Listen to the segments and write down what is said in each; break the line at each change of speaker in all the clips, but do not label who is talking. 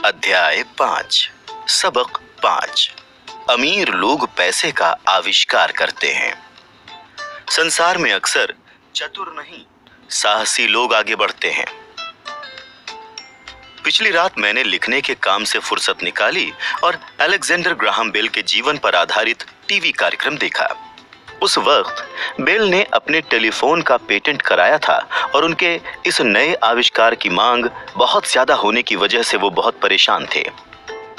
अध्याय 5 सबक 5 अमीर लोग पैसे का आविष्कार करते हैं। संसार में अक्सर चतुर नहीं साहसी लोग आगे बढ़ते हैं। पिछली रात मैंने लिखने के काम से फुर्सत निकाली और अलेक्जेंडर ग्राहम बेल के जीवन पर आधारित टीवी कार्यक्रम देखा। उस वक्त बेल ने अपने टेलीफोन का पेटेंट कराया था और उनके इस नए आविष्कार की मांग बहुत ज्यादा होने की वजह से वो बहुत परेशान थे।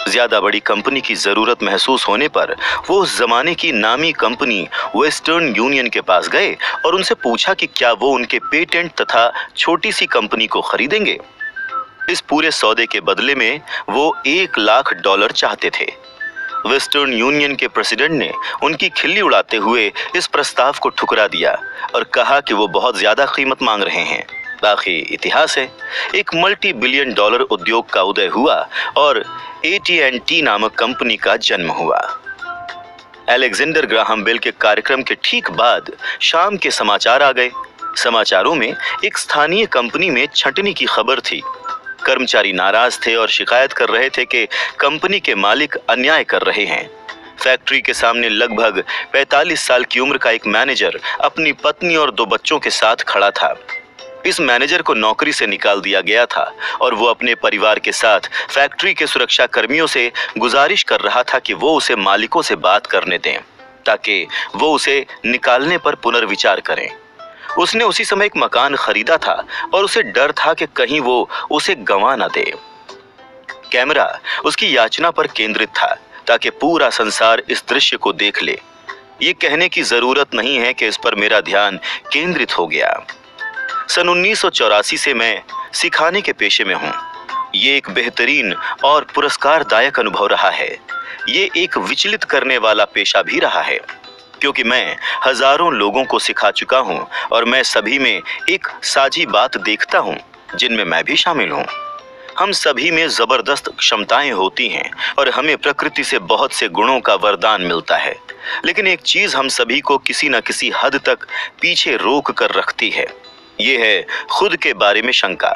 ज्यादा बड़ी कंपनी की जरूरत महसूस होने पर वो उस जमाने की नामी कंपनी वेस्टर्न यूनियन के पास गए और उनसे पूछा कि क्या वो उनके पेटेंट तथा छोटी सी कंपनी को खरीदेंगे। इस पूरे सौदे के बदले में वो $1 लाख चाहते थे। वेस्टर्न यूनियन के प्रेसिडेंट ने उनकी खिल्ली उड़ाते हुए इस प्रस्ताव को ठुकरा दिया और कहा कि वो बहुत ज्यादा कीमत मांग रहे हैं। बाकी इतिहास है। एक $multi-billion उद्योग का उदय हुआ और AT&T नामक कंपनी का जन्म हुआ। अलेक्जेंडर ग्राहम बेल के कार्यक्रम के ठीक बाद शाम के समाचार आ गए। समाचारों में एक स्थानीय कंपनी में छंटनी की खबर थी। कर्मचारी नाराज थे और शिकायत कर रहे थे कि कंपनी के मालिक अन्याय कर रहे हैं। फैक्ट्री के सामने लगभग 45 साल की उम्र का एक मैनेजर अपनी पत्नी और 2 बच्चों के साथ खड़ा था। इस मैनेजर को नौकरी से निकाल दिया गया था और वो अपने परिवार के साथ फैक्ट्री के सुरक्षा कर्मियों से गुजारिश कर रहा था कि वो उसे मालिकों से बात करने दें ताकि वो उसे निकालने पर पुनर्विचार करें। उसने उसी समय एक मकान खरीदा था और उसे डर था कि कहीं वो उसे गंवा न दे। कैमरा उसकी याचना पर केंद्रित था ताकि पूरा संसार इस दृश्य को देख ले। ये कहने की जरूरत नहीं है कि इस पर मेरा ध्यान केंद्रित हो गया। सन 1984 से मैं सिखाने के पेशे में हूँ। ये एक बेहतरीन और पुरस्कारदायक अनुभव रहा है। ये एक विचलित करने वाला पेशा भी रहा है क्योंकि मैं हजारों लोगों को सिखा चुका हूं और मैं सभी में एक साझी बात देखता हूं जिनमें मैं भी शामिल हूं। हम सभी में जबरदस्त क्षमताएं होती हैं और हमें प्रकृति से बहुत से गुणों का वरदान मिलता है, लेकिन एक चीज हम सभी को किसी न किसी हद तक पीछे रोक कर रखती है। ये है खुद के बारे में शंका।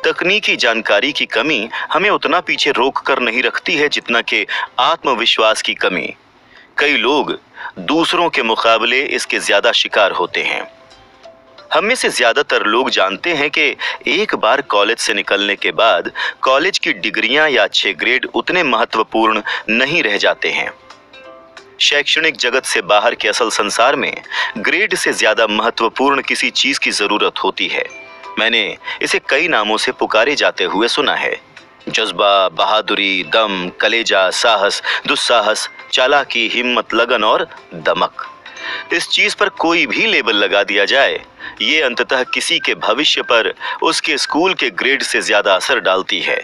तकनीकी जानकारी की कमी हमें उतना पीछे रोक कर नहीं रखती है जितना कि आत्मविश्वास की कमी। कई लोग दूसरों के मुकाबले इसके ज्यादा शिकार होते हैं। हम में से ज्यादातर लोग जानते हैं कि एक बार कॉलेज से निकलने के बाद कॉलेज की डिग्रियां या अच्छे ग्रेड उतने महत्वपूर्ण नहीं रह जाते हैं। शैक्षणिक जगत से बाहर के असल संसार में ग्रेड से ज्यादा महत्वपूर्ण किसी चीज की जरूरत होती है। मैंने इसे कई नामों से पुकारे जाते हुए सुना है। जज्बा, बहादुरी, दम, कलेजा, साहस, दुस्साहस, चालाकी, हिम्मत, लगन और दमक। इस चीज पर कोई भी लेबल लगा दिया जाए, ये अंततः किसी के भविष्य पर उसके स्कूल के ग्रेड से ज्यादा असर डालती है।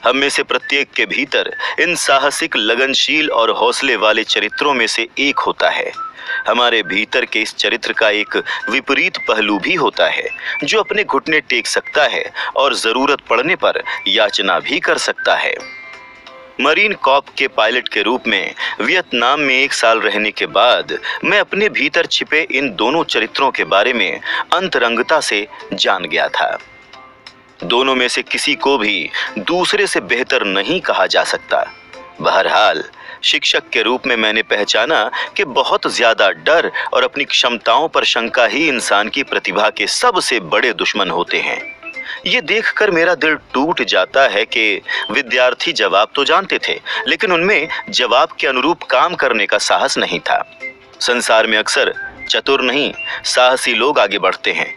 हम में से प्रत्येक के भीतर इन साहसिक, लगनशील और हौसले वाले चरित्रों में से एक होता है। हमारे भीतर के इस चरित्र का एक विपरीत पहलू भी होता है जो अपने घुटने टेक सकता है और जरूरत पड़ने पर याचना भी कर सकता है। मरीन कॉर्प के पायलट के रूप में वियतनाम में 1 साल रहने के बाद मैं अपने भीतर छिपे इन दोनों चरित्रों के बारे में अंतरंगता से जान गया था। दोनों में से किसी को भी दूसरे से बेहतर नहीं कहा जा सकता। बहरहाल शिक्षक के रूप में मैंने पहचाना कि बहुत ज्यादा डर और अपनी क्षमताओं पर शंका ही इंसान की प्रतिभा के सबसे बड़े दुश्मन होते हैं। ये देखकर मेरा दिल टूट जाता है कि विद्यार्थी जवाब तो जानते थे, लेकिन उनमें जवाब के अनुरूप काम करने का साहस नहीं था। संसार में अक्सर चतुर नहीं साहसी लोग आगे बढ़ते हैं।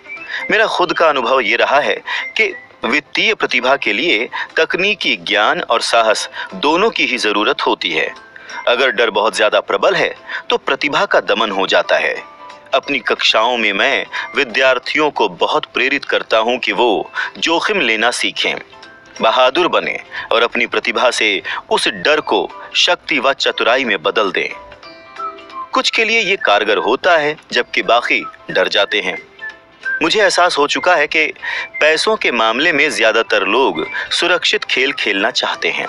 मेरा खुद का अनुभव ये रहा है कि वित्तीय प्रतिभा के लिए तकनीकी ज्ञान और साहस दोनों की ही जरूरत होती है। अगर डर बहुत ज्यादा प्रबल है तो प्रतिभा का दमन हो जाता है। अपनी कक्षाओं में मैं विद्यार्थियों को बहुत प्रेरित करता हूं कि वो जोखिम लेना सीखें, बहादुर बने और अपनी प्रतिभा से उस डर को शक्ति व चतुराई में बदल दें। कुछ के लिए ये कारगर होता है जबकि बाकी डर जाते हैं। मुझे एहसास हो चुका है कि पैसों के मामले में ज्यादातर लोग सुरक्षित खेल खेलना चाहते हैं।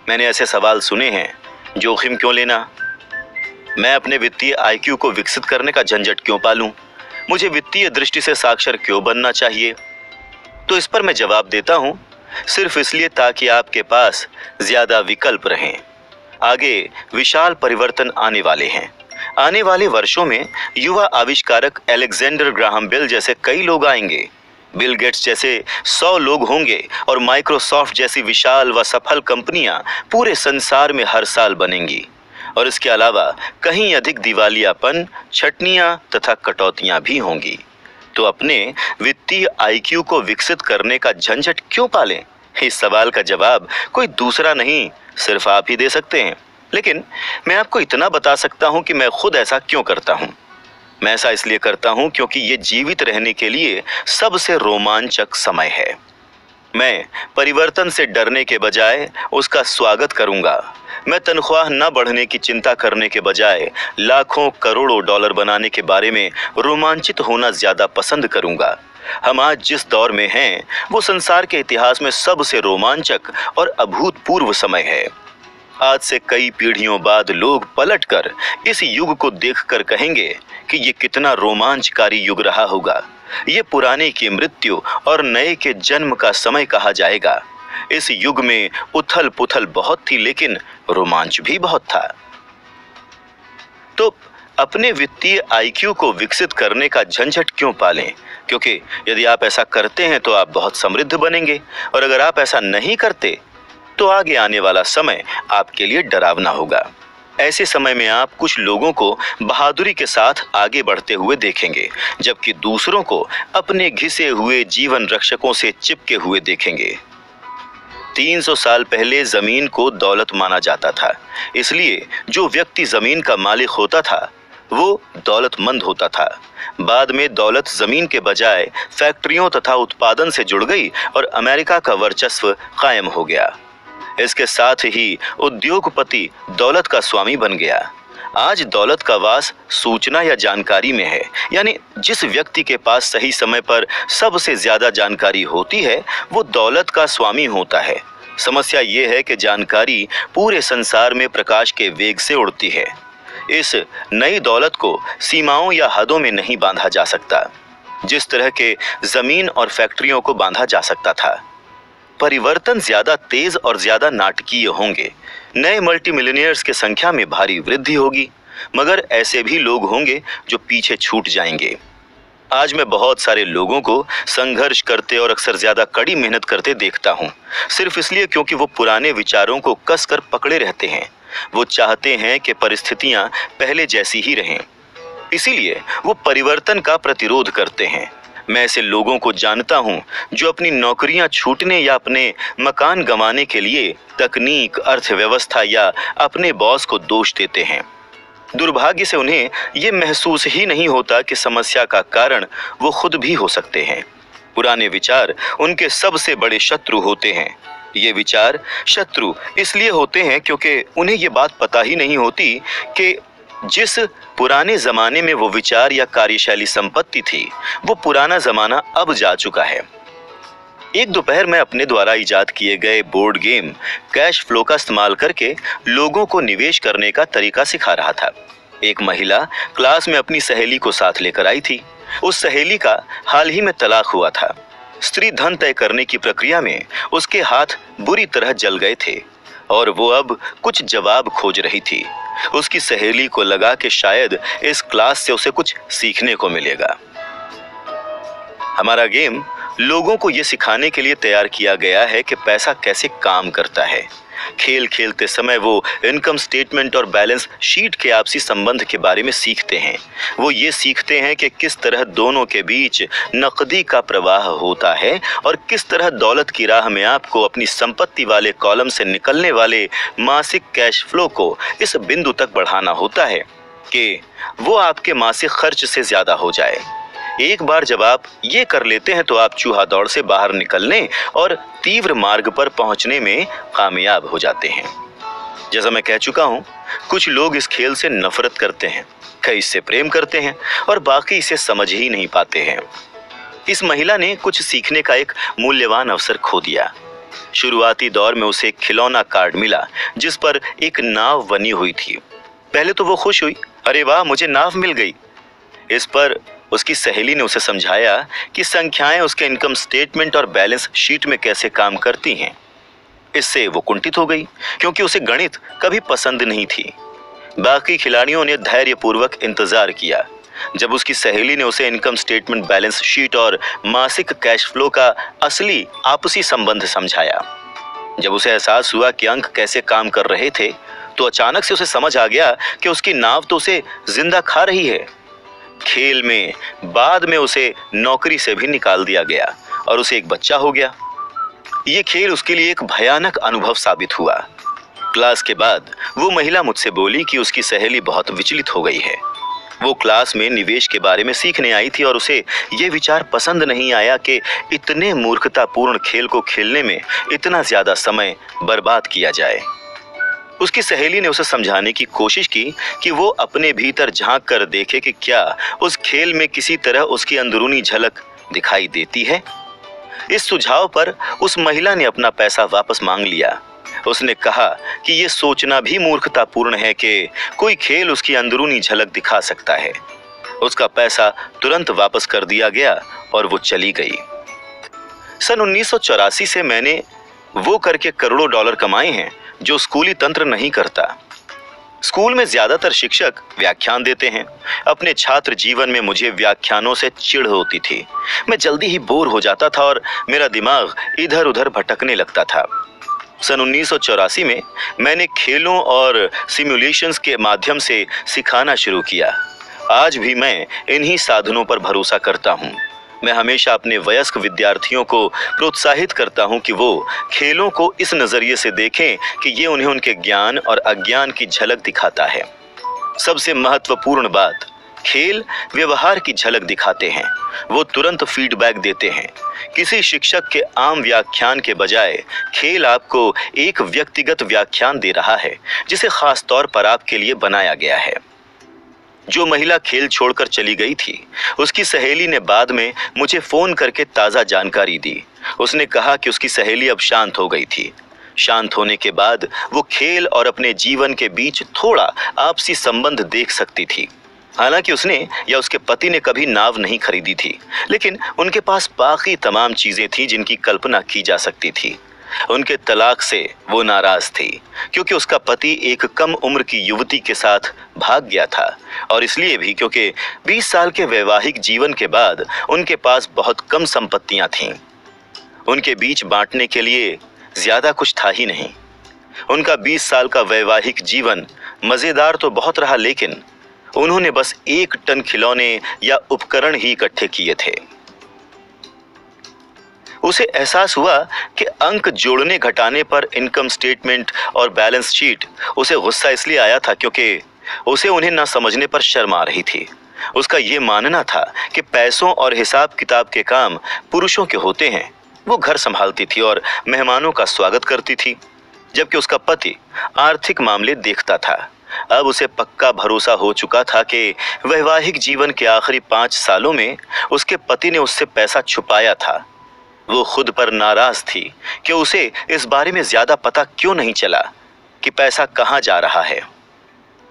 मैंने ऐसे सवाल सुने हैं, जोखिम क्यों लेना? मैं अपने वित्तीय IQ को विकसित करने का झंझट क्यों पालूं? मुझे वित्तीय दृष्टि से साक्षर क्यों बनना चाहिए? तो इस पर मैं जवाब देता हूं सिर्फ इसलिए ताकि आपके पास ज्यादा विकल्प रहें। आगे विशाल परिवर्तन आने वाले हैं। आने वाले वर्षों में युवा आविष्कारक अलेक्जेंडर ग्राहम बेल जैसे कई लोग आएंगे। बिल गेट्स जैसे 100 लोग होंगे और माइक्रोसॉफ्ट जैसी विशाल व सफल कंपनियां पूरे संसार में हर साल बनेंगी। और इसके अलावा कहीं अधिक दिवालियापन, छटनियां तथा कटौतियां भी होंगी। तो अपने वित्तीय आईक्यू को विकसित करने का झंझट क्यों पालें? इस सवाल का जवाब कोई दूसरा नहीं, सिर्फ आप ही दे सकते हैं। लेकिन मैं आपको इतना बता सकता हूं कि मैं खुद ऐसा क्यों करता हूं। मैं ऐसा इसलिए करता हूं क्योंकि ये जीवित रहने के लिए सबसे रोमांचक समय है। मैं परिवर्तन से डरने के बजाय उसका स्वागत करूंगा। मैं तनख्वाह न बढ़ने की चिंता करने के बजाय लाखों करोड़ों डॉलर बनाने के बारे में रोमांचित होना ज्यादा पसंद करूंगा। हम आज जिस दौर में हैं, वो संसार के इतिहास में सबसे रोमांचक और अभूतपूर्व समय है। आज से कई पीढ़ियों बाद लोग पलटकर इस युग को देखकर कहेंगे कि ये कितना रोमांचकारी युग रहा होगा। ये पुराने की मृत्यु और नए के जन्म का समय कहा जाएगा। इस युग में उथल पुथल बहुत थी, लेकिन रोमांच भी बहुत था। तो अपने वित्तीय आईक्यू को विकसित करने का झंझट क्यों पालें? क्योंकि यदि आप ऐसा करते हैं तो आप बहुत समृद्ध बनेंगे, और अगर आप ऐसा नहीं करते तो आगे आने वाला समय आपके लिए डरावना होगा। ऐसे समय में आप कुछ लोगों को बहादुरी के साथ आगे बढ़ते हुए देखेंगे, जबकि दूसरों को अपने घिसे हुए जीवन रक्षकों से चिपके हुए देखेंगे। 300 साल पहले जमीन को दौलत माना जाता था, इसलिए जो व्यक्ति जमीन का मालिक होता था वो दौलतमंद होता था। बाद में दौलत जमीन के बजाय फैक्ट्रियों तथा उत्पादन से जुड़ गई और अमेरिका का वर्चस्व कायम हो गया। इसके साथ ही उद्योगपति दौलत का स्वामी बन गया। आज दौलत का वास सूचना या जानकारी में है, यानी जिस व्यक्ति के पास सही समय पर सबसे ज्यादा जानकारी होती है वो दौलत का स्वामी होता है। समस्या ये है कि जानकारी पूरे संसार में प्रकाश के वेग से उड़ती है। इस नई दौलत को सीमाओं या हदों में नहीं बांधा जा सकता, जिस तरह के जमीन और फैक्ट्रियों को बांधा जा सकता था। परिवर्तन ज्यादा तेज और ज्यादा नाटकीय होंगे। नए मल्टी मिलियनियर्स की संख्या में भारी वृद्धि होगी, मगर ऐसे भी लोग होंगे जो पीछे छूट जाएंगे। आज मैं बहुत सारे लोगों को संघर्ष करते और अक्सर ज्यादा कड़ी मेहनत करते देखता हूँ, सिर्फ इसलिए क्योंकि वो पुराने विचारों को कसकर पकड़े रहते हैं। वो चाहते हैं कि परिस्थितियां पहले जैसी ही रहें, इसीलिए वो परिवर्तन का प्रतिरोध करते हैं। मैं ऐसे लोगों को जानता हूं जो अपनी नौकरियां छूटने या अपने मकान गंवाने के लिए तकनीक, अर्थव्यवस्था या अपने बॉस को दोष देते हैं। दुर्भाग्य से उन्हें ये महसूस ही नहीं होता कि समस्या का कारण वो खुद भी हो सकते हैं। पुराने विचार उनके सबसे बड़े शत्रु होते हैं। ये विचार शत्रु इसलिए होते हैं क्योंकि उन्हें ये बात पता ही नहीं होती कि जिस पुराने जमाने में वो विचार या कार्यशैली संपत्ति थी, वो पुराना जमाना अब जा चुका है। एक दोपहर में अपने द्वारा इजाद किए गए बोर्ड गेम कैश फ्लो का इस्तेमाल करके लोगों को निवेश करने का तरीका सिखा रहा था। एक महिला क्लास में अपनी सहेली को साथ लेकर आई थी। उस सहेली का हाल ही में तलाक हुआ था। स्त्री धन तय करने की प्रक्रिया में उसके हाथ बुरी तरह जल गए थे और वो अब कुछ जवाब खोज रही थी। उसकी सहेली को लगा कि शायद इस क्लास से उसे कुछ सीखने को मिलेगा। हमारा गेम लोगों को यह सिखाने के लिए तैयार किया गया है कि पैसा कैसे काम करता है। खेल खेलते समय वो इनकम स्टेटमेंट और बैलेंस शीट के आपसी संबंध के बारे में सीखते हैं। वो ये सीखते हैं कि किस तरह दोनों के बीच नकदी का प्रवाह होता है और किस तरह दौलत की राह में आपको अपनी संपत्ति वाले कॉलम से निकलने वाले मासिक कैश फ्लो को इस बिंदु तक बढ़ाना होता है कि वो आपके मासिक खर्च से ज्यादा हो जाए। एक बार जब आप ये कर लेते हैं तो आप चूहा दौड़ से बाहर निकलने और तीव्र मार्ग पर पहुंचने में कामयाब हो जाते हैं। जैसा मैं कह चुका हूं, कुछ लोग इस खेल से नफरत करते हैं, कई इससे प्रेम करते हैं और बाकी इसे समझ ही नहीं पाते हैं। इस महिला ने कुछ सीखने का एक मूल्यवान अवसर खो दिया। शुरुआती दौर में उसे एक खिलौना कार्ड मिला जिस पर एक नाव बनी हुई थी। पहले तो वो खुश हुई, अरे वाह, मुझे नाव मिल गई। इस पर उसकी सहेली ने उसे समझाया कि संख्याएं उसके इनकम स्टेटमेंट और बैलेंस शीट में कैसे काम करती हैं। इससे वो कुंठित हो गई, क्योंकि उसे गणित कभी पसंद नहीं थी। बाकी खिलाड़ियों ने धैर्यपूर्वक इंतजार किया जब उसकी सहेली ने उसे इनकम स्टेटमेंट, बैलेंस शीट और मासिक कैश फ्लो का असली आपसी संबंध समझाया। जब उसे एहसास हुआ कि अंक कैसे काम कर रहे थे, तो अचानक से उसे समझ आ गया कि उसकी नाव तो उसे जिंदा खा रही है। खेल में बाद में उसे नौकरी से भी निकाल दिया गया और उसे एक बच्चा हो गया। ये खेल उसके लिए एक भयानक अनुभव साबित हुआ। क्लास के बाद वो महिला मुझसे बोली कि उसकी सहेली बहुत विचलित हो गई है। वो क्लास में निवेश के बारे में सीखने आई थी और उसे ये विचार पसंद नहीं आया कि इतने मूर्खतापूर्ण खेल को खेलने में इतना ज्यादा समय बर्बाद किया जाए। उसकी सहेली ने उसे समझाने की कोशिश की कि वो अपने भीतर झांक कर देखे कि क्या उस खेल में किसी तरह उसकी अंदरूनी झलक दिखाई देती है। इस सुझाव पर उस महिला ने अपना पैसा वापस मांग लिया। उसने कहा कि यह सोचना भी मूर्खतापूर्ण है कि कोई खेल उसकी अंदरूनी झलक दिखा सकता है। उसका पैसा तुरंत वापस कर दिया गया और वो चली गई। सन 1984 से मैंने वो करके करोड़ों डॉलर कमाए हैं जो स्कूली तंत्र नहीं करता। स्कूल में ज्यादातर शिक्षक व्याख्यान देते हैं। अपने छात्र जीवन में मुझे व्याख्यानों से चिढ़ होती थी। मैं जल्दी ही बोर हो जाता था और मेरा दिमाग इधर उधर भटकने लगता था। सन 1984 में मैंने खेलों और सिमुलेशंस के माध्यम से सिखाना शुरू किया। आज भी मैं इन्हीं साधनों पर भरोसा करता हूँ। मैं हमेशा अपने वयस्क विद्यार्थियों को प्रोत्साहित करता हूं कि वो खेलों को इस नजरिए से देखें कि ये उन्हें उनके ज्ञान और अज्ञान की झलक दिखाता है। सबसे महत्वपूर्ण बात, खेल व्यवहार की झलक दिखाते हैं। वो तुरंत फीडबैक देते हैं। किसी शिक्षक के आम व्याख्यान के बजाय खेल आपको एक व्यक्तिगत व्याख्यान दे रहा है जिसे खास तौर पर आपके लिए बनाया गया है। जो महिला खेल छोड़कर चली गई थी, उसकी सहेली ने बाद में मुझे फोन करके ताज़ा जानकारी दी। उसने कहा कि उसकी सहेली अब शांत हो गई थी। शांत होने के बाद वो खेल और अपने जीवन के बीच थोड़ा आपसी संबंध देख सकती थी। हालांकि उसने या उसके पति ने कभी नाव नहीं खरीदी थी, लेकिन उनके पास बाकी तमाम चीजें थीं जिनकी कल्पना की जा सकती थी। उनके तलाक से वो नाराज थी क्योंकि उसका पति एक कम उम्र की युवती के साथ भाग गया था, और इसलिए भी क्योंकि 20 साल के वैवाहिक जीवन के बाद उनके पास बहुत कम संपत्तियां थीं। उनके बीच बांटने के लिए ज्यादा कुछ था ही नहीं। उनका 20 साल का वैवाहिक जीवन मजेदार तो बहुत रहा, लेकिन उन्होंने बस 1 टन खिलौने या उपकरण ही इकट्ठे किए थे। उसे एहसास हुआ कि अंक जोड़ने घटाने पर इनकम स्टेटमेंट और बैलेंस शीट उसे गुस्सा इसलिए आया था क्योंकि उसे उन्हें न समझने पर शर्म आ रही थी। उसका ये मानना था कि पैसों और हिसाब किताब के काम पुरुषों के होते हैं। वो घर संभालती थी और मेहमानों का स्वागत करती थी, जबकि उसका पति आर्थिक मामले देखता था। अब उसे पक्का भरोसा हो चुका था कि वैवाहिक जीवन के आखिरी 5 सालों में उसके पति ने उससे पैसा छुपाया था। वो खुद पर नाराज थी कि उसे इस बारे में ज्यादा पता क्यों नहीं चला कि पैसा कहाँ जा रहा है।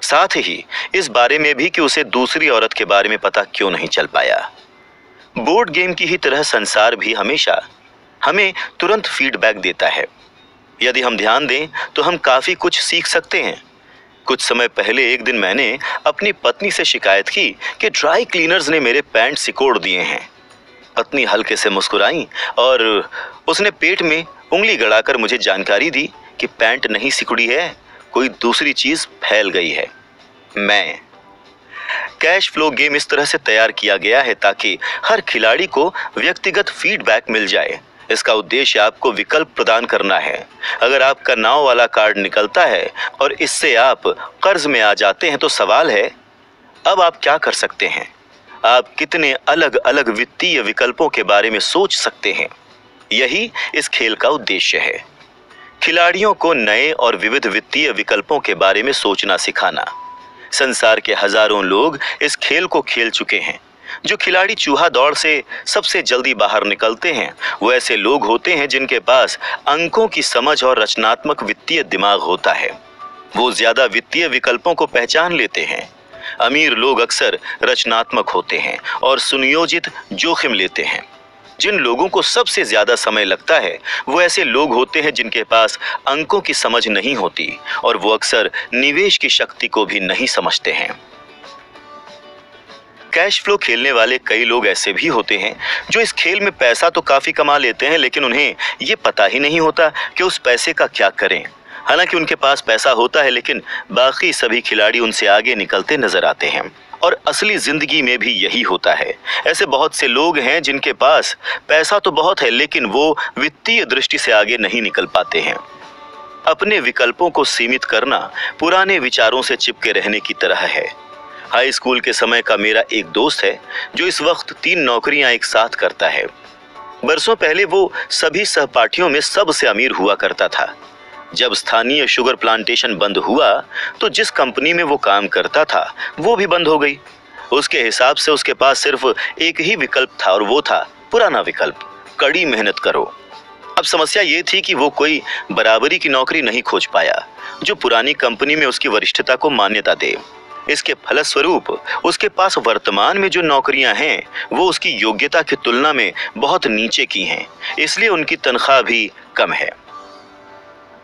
साथ ही इस बारे में भी कि उसे दूसरी औरत के बारे में पता क्यों नहीं चल पाया। बोर्ड गेम की ही तरह संसार भी हमेशा हमें तुरंत फीडबैक देता है। यदि हम ध्यान दें तो हम काफी कुछ सीख सकते हैं। कुछ समय पहले एक दिन मैंने अपनी पत्नी से शिकायत की कि ड्राई क्लीनर्स ने मेरे पैंट सिकोड़ दिए हैं। पत्नी हल्के से मुस्कुराई और उसने पेट में उंगली गड़ाकर मुझे जानकारी दी कि पैंट नहीं सिकुड़ी है, कोई दूसरी चीज फैल गई है। मैं कैश फ्लो गेम इस तरह से तैयार किया गया है ताकि हर खिलाड़ी को व्यक्तिगत फीडबैक मिल जाए। इसका उद्देश्य आपको विकल्प प्रदान करना है। अगर आपका नाव वाला कार्ड निकलता है और इससे आप कर्ज में आ जाते हैं तो सवाल है, अब आप क्या कर सकते हैं? आप कितने अलग अलग वित्तीय विकल्पों के बारे में सोच सकते हैं? यही इस खेल का उद्देश्य है, खिलाड़ियों को नए और विविध वित्तीय विकल्पों के बारे में सोचना सिखाना। संसार के हजारों लोग इस खेल को खेल चुके हैं। जो खिलाड़ी चूहा दौड़ से सबसे जल्दी बाहर निकलते हैं वो ऐसे लोग होते हैं जिनके पास अंकों की समझ और रचनात्मक वित्तीय दिमाग होता है। वो ज्यादा वित्तीय विकल्पों को पहचान लेते हैं। अमीर लोग अक्सर रचनात्मक होते हैं और सुनियोजित जोखिम लेते हैं। जिन लोगों को सबसे ज्यादा समय लगता है वो ऐसे लोग होते हैं जिनके पास अंकों की समझ नहीं होती और वो अक्सर निवेश की शक्ति को भी नहीं समझते हैं। कैश फ्लो खेलने वाले कई लोग ऐसे भी होते हैं जो इस खेल में पैसा तो काफी कमा लेते हैं, लेकिन उन्हें ये पता ही नहीं होता कि उस पैसे का क्या करें। हालांकि उनके पास पैसा होता है, लेकिन बाकी सभी खिलाड़ी उनसे आगे निकलते नजर आते हैं। और असली जिंदगी में भी यही होता है। ऐसे बहुत से लोग हैं जिनके पास पैसा तो बहुत है, लेकिन वो वित्तीय दृष्टि से आगे नहीं निकल पाते हैं। अपने विकल्पों को सीमित करना पुराने विचारों से चिपके रहने की तरह है। हाई स्कूल के समय का मेरा एक दोस्त है जो इस वक्त 3 नौकरियां एक साथ करता है। बरसों पहले वो सभी सहपाठियों में सबसे अमीर हुआ करता था। जब स्थानीय शुगर प्लांटेशन बंद हुआ तो जिस कंपनी में वो काम करता था वो भी बंद हो गई। उसके हिसाब से उसके पास सिर्फ एक ही विकल्प था और वो था पुराना विकल्प, कड़ी मेहनत करो। अब समस्या ये थी कि वो कोई बराबरी की नौकरी नहीं खोज पाया जो पुरानी कंपनी में उसकी वरिष्ठता को मान्यता दे। इसके फलस्वरूप उसके पास वर्तमान में जो नौकरियां हैं वो उसकी योग्यता की तुलना में बहुत नीचे की हैं, इसलिए उनकी तनख्वाह भी कम है।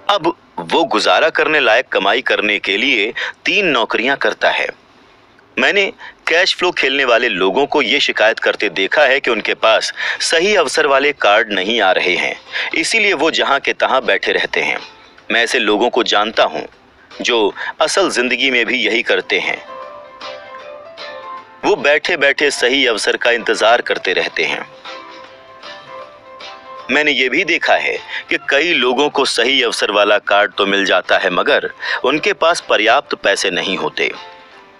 अब वो गुजारा करने लायक कमाई करने के लिए 3 नौकरियां करता है। मैंने कैश फ्लो खेलने वाले लोगों को ये शिकायत करते देखा है कि उनके पास सही अवसर वाले कार्ड नहीं आ रहे हैं, इसीलिए वो जहां के तहां बैठे रहते हैं। मैं ऐसे लोगों को जानता हूं जो असल जिंदगी में भी यही करते हैं। वो बैठे बैठे सही अवसर का इंतजार करते रहते हैं। मैंने ये भी देखा है कि कई लोगों को सही अवसर वाला कार्ड तो मिल जाता है, मगर उनके पास पर्याप्त पैसे नहीं होते।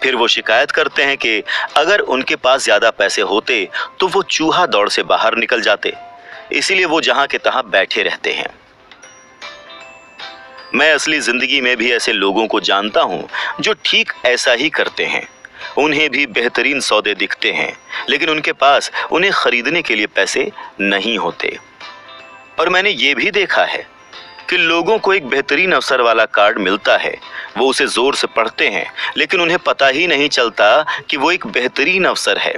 फिर वो शिकायत करते हैं कि अगर उनके पास ज्यादा पैसे होते तो वो चूहा दौड़ से बाहर निकल जाते, इसीलिए वो जहां के तहां बैठे रहते हैं। मैं असली जिंदगी में भी ऐसे लोगों को जानता हूं जो ठीक ऐसा ही करते हैं। उन्हें भी बेहतरीन सौदे दिखते हैं, लेकिन उनके पास उन्हें खरीदने के लिए पैसे नहीं होते। और मैंने ये भी देखा है कि लोगों को एक बेहतरीन अवसर वाला कार्ड मिलता है, वो उसे जोर से पढ़ते हैं, लेकिन उन्हें पता ही नहीं चलता कि वो एक बेहतरीन अवसर है।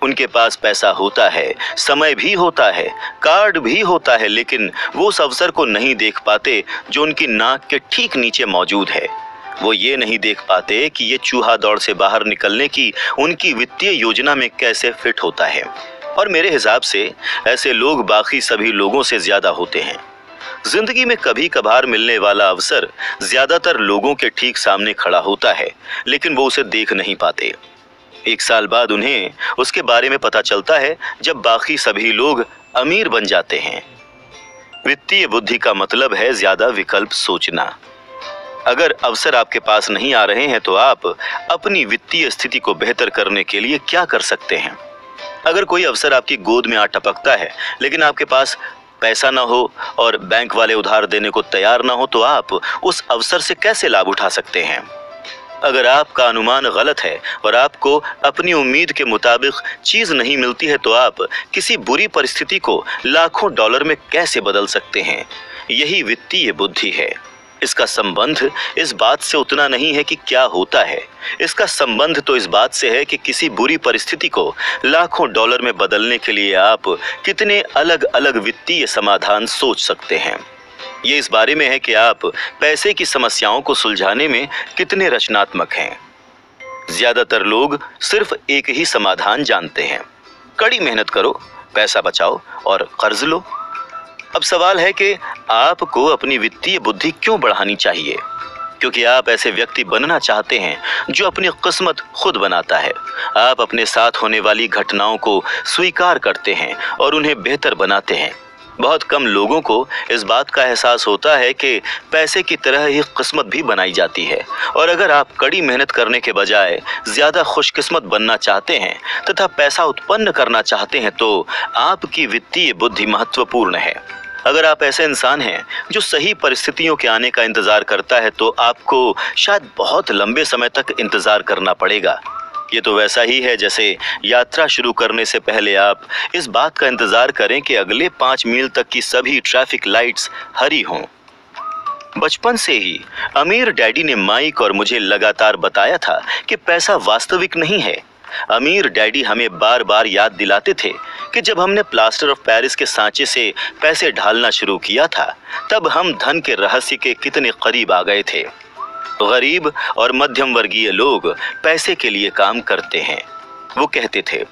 उनके पास पैसा होता है, समय भी होता है, कार्ड भी होता है, लेकिन वो उस अवसर को नहीं देख पाते जो उनकी नाक के ठीक नीचे मौजूद है। वो ये नहीं देख पाते कि ये चूहा दौड़ से बाहर निकलने की उनकी वित्तीय योजना में कैसे फिट होता है। और मेरे हिसाब से ऐसे लोग बाकी सभी लोगों से ज्यादा होते हैं। जिंदगी में कभी कभार मिलने वाला अवसर ज्यादातर लोगों के ठीक सामने खड़ा होता है, लेकिन वो उसे देख नहीं पाते। 1 साल बाद उन्हें उसके बारे में पता चलता है जब बाकी सभी लोग अमीर बन जाते हैं। वित्तीय बुद्धि का मतलब है ज्यादा विकल्प सोचना। अगर अवसर आपके पास नहीं आ रहे हैं तो आप अपनी वित्तीय स्थिति को बेहतर करने के लिए क्या कर सकते हैं? अगर कोई अवसर आपकी गोद में आ टपकता है, लेकिन आपके पास पैसा ना हो और बैंक वाले उधार देने को तैयार ना हो, तो आप उस अवसर से कैसे लाभ उठा सकते हैं? अगर आपका अनुमान गलत है और आपको अपनी उम्मीद के मुताबिक चीज नहीं मिलती है, तो आप किसी बुरी परिस्थिति को लाखों डॉलर में कैसे बदल सकते हैं? यही वित्तीय बुद्धि है। इसका संबंध इस बात से उतना नहीं है कि क्या होता है, इसका संबंध तो इस बात से है कि किसी बुरी परिस्थिति को लाखों डॉलर में बदलने के लिए आप कितने अलग अलग वित्तीय समाधान सोच सकते हैं। ये इस बारे में है कि आप पैसे की समस्याओं को सुलझाने में कितने रचनात्मक हैं। ज्यादातर लोग सिर्फ एक ही समाधान जानते हैं, कड़ी मेहनत करो, पैसा बचाओ और कर्ज लो। अब सवाल है कि आपको अपनी वित्तीय बुद्धि क्यों बढ़ानी चाहिए? क्योंकि आप ऐसे व्यक्ति बनना चाहते हैं जो अपनी किस्मत खुद बनाता है। आप अपने साथ होने वाली घटनाओं को स्वीकार करते हैं और उन्हें बेहतर बनाते हैं। बहुत कम लोगों को इस बात का एहसास होता है कि पैसे की तरह ही किस्मत भी बनाई जाती है। और अगर आप कड़ी मेहनत करने के बजाय ज्यादा खुशकिस्मत बनना चाहते हैं तथा पैसा उत्पन्न करना चाहते हैं, तो आपकी वित्तीय बुद्धि महत्वपूर्ण है। अगर आप ऐसे इंसान हैं जो सही परिस्थितियों के आने का इंतजार करता है, तो आपको शायद बहुत लंबे समय तक इंतजार करना पड़ेगा। ये तो वैसा ही है जैसे यात्रा शुरू करने से पहले आप इस बात का इंतजार करें कि अगले 5 मील तक की सभी ट्रैफिक लाइट्स हरी हों। बचपन से ही अमीर डैडी ने माइक और मुझे लगातार बताया था कि पैसा वास्तविक नहीं है। अमीर डैडी हमें बार बार याद दिलाते थे कि जब हमने प्लास्टर ऑफ पेरिस के सांचे से पैसे ढालना शुरू किया था, तब हम धन के रहस्य के कितने करीब आ गए थे। गरीब और मध्यम वर्गीय लोग पैसे के लिए काम करते हैं। वो कहते थे,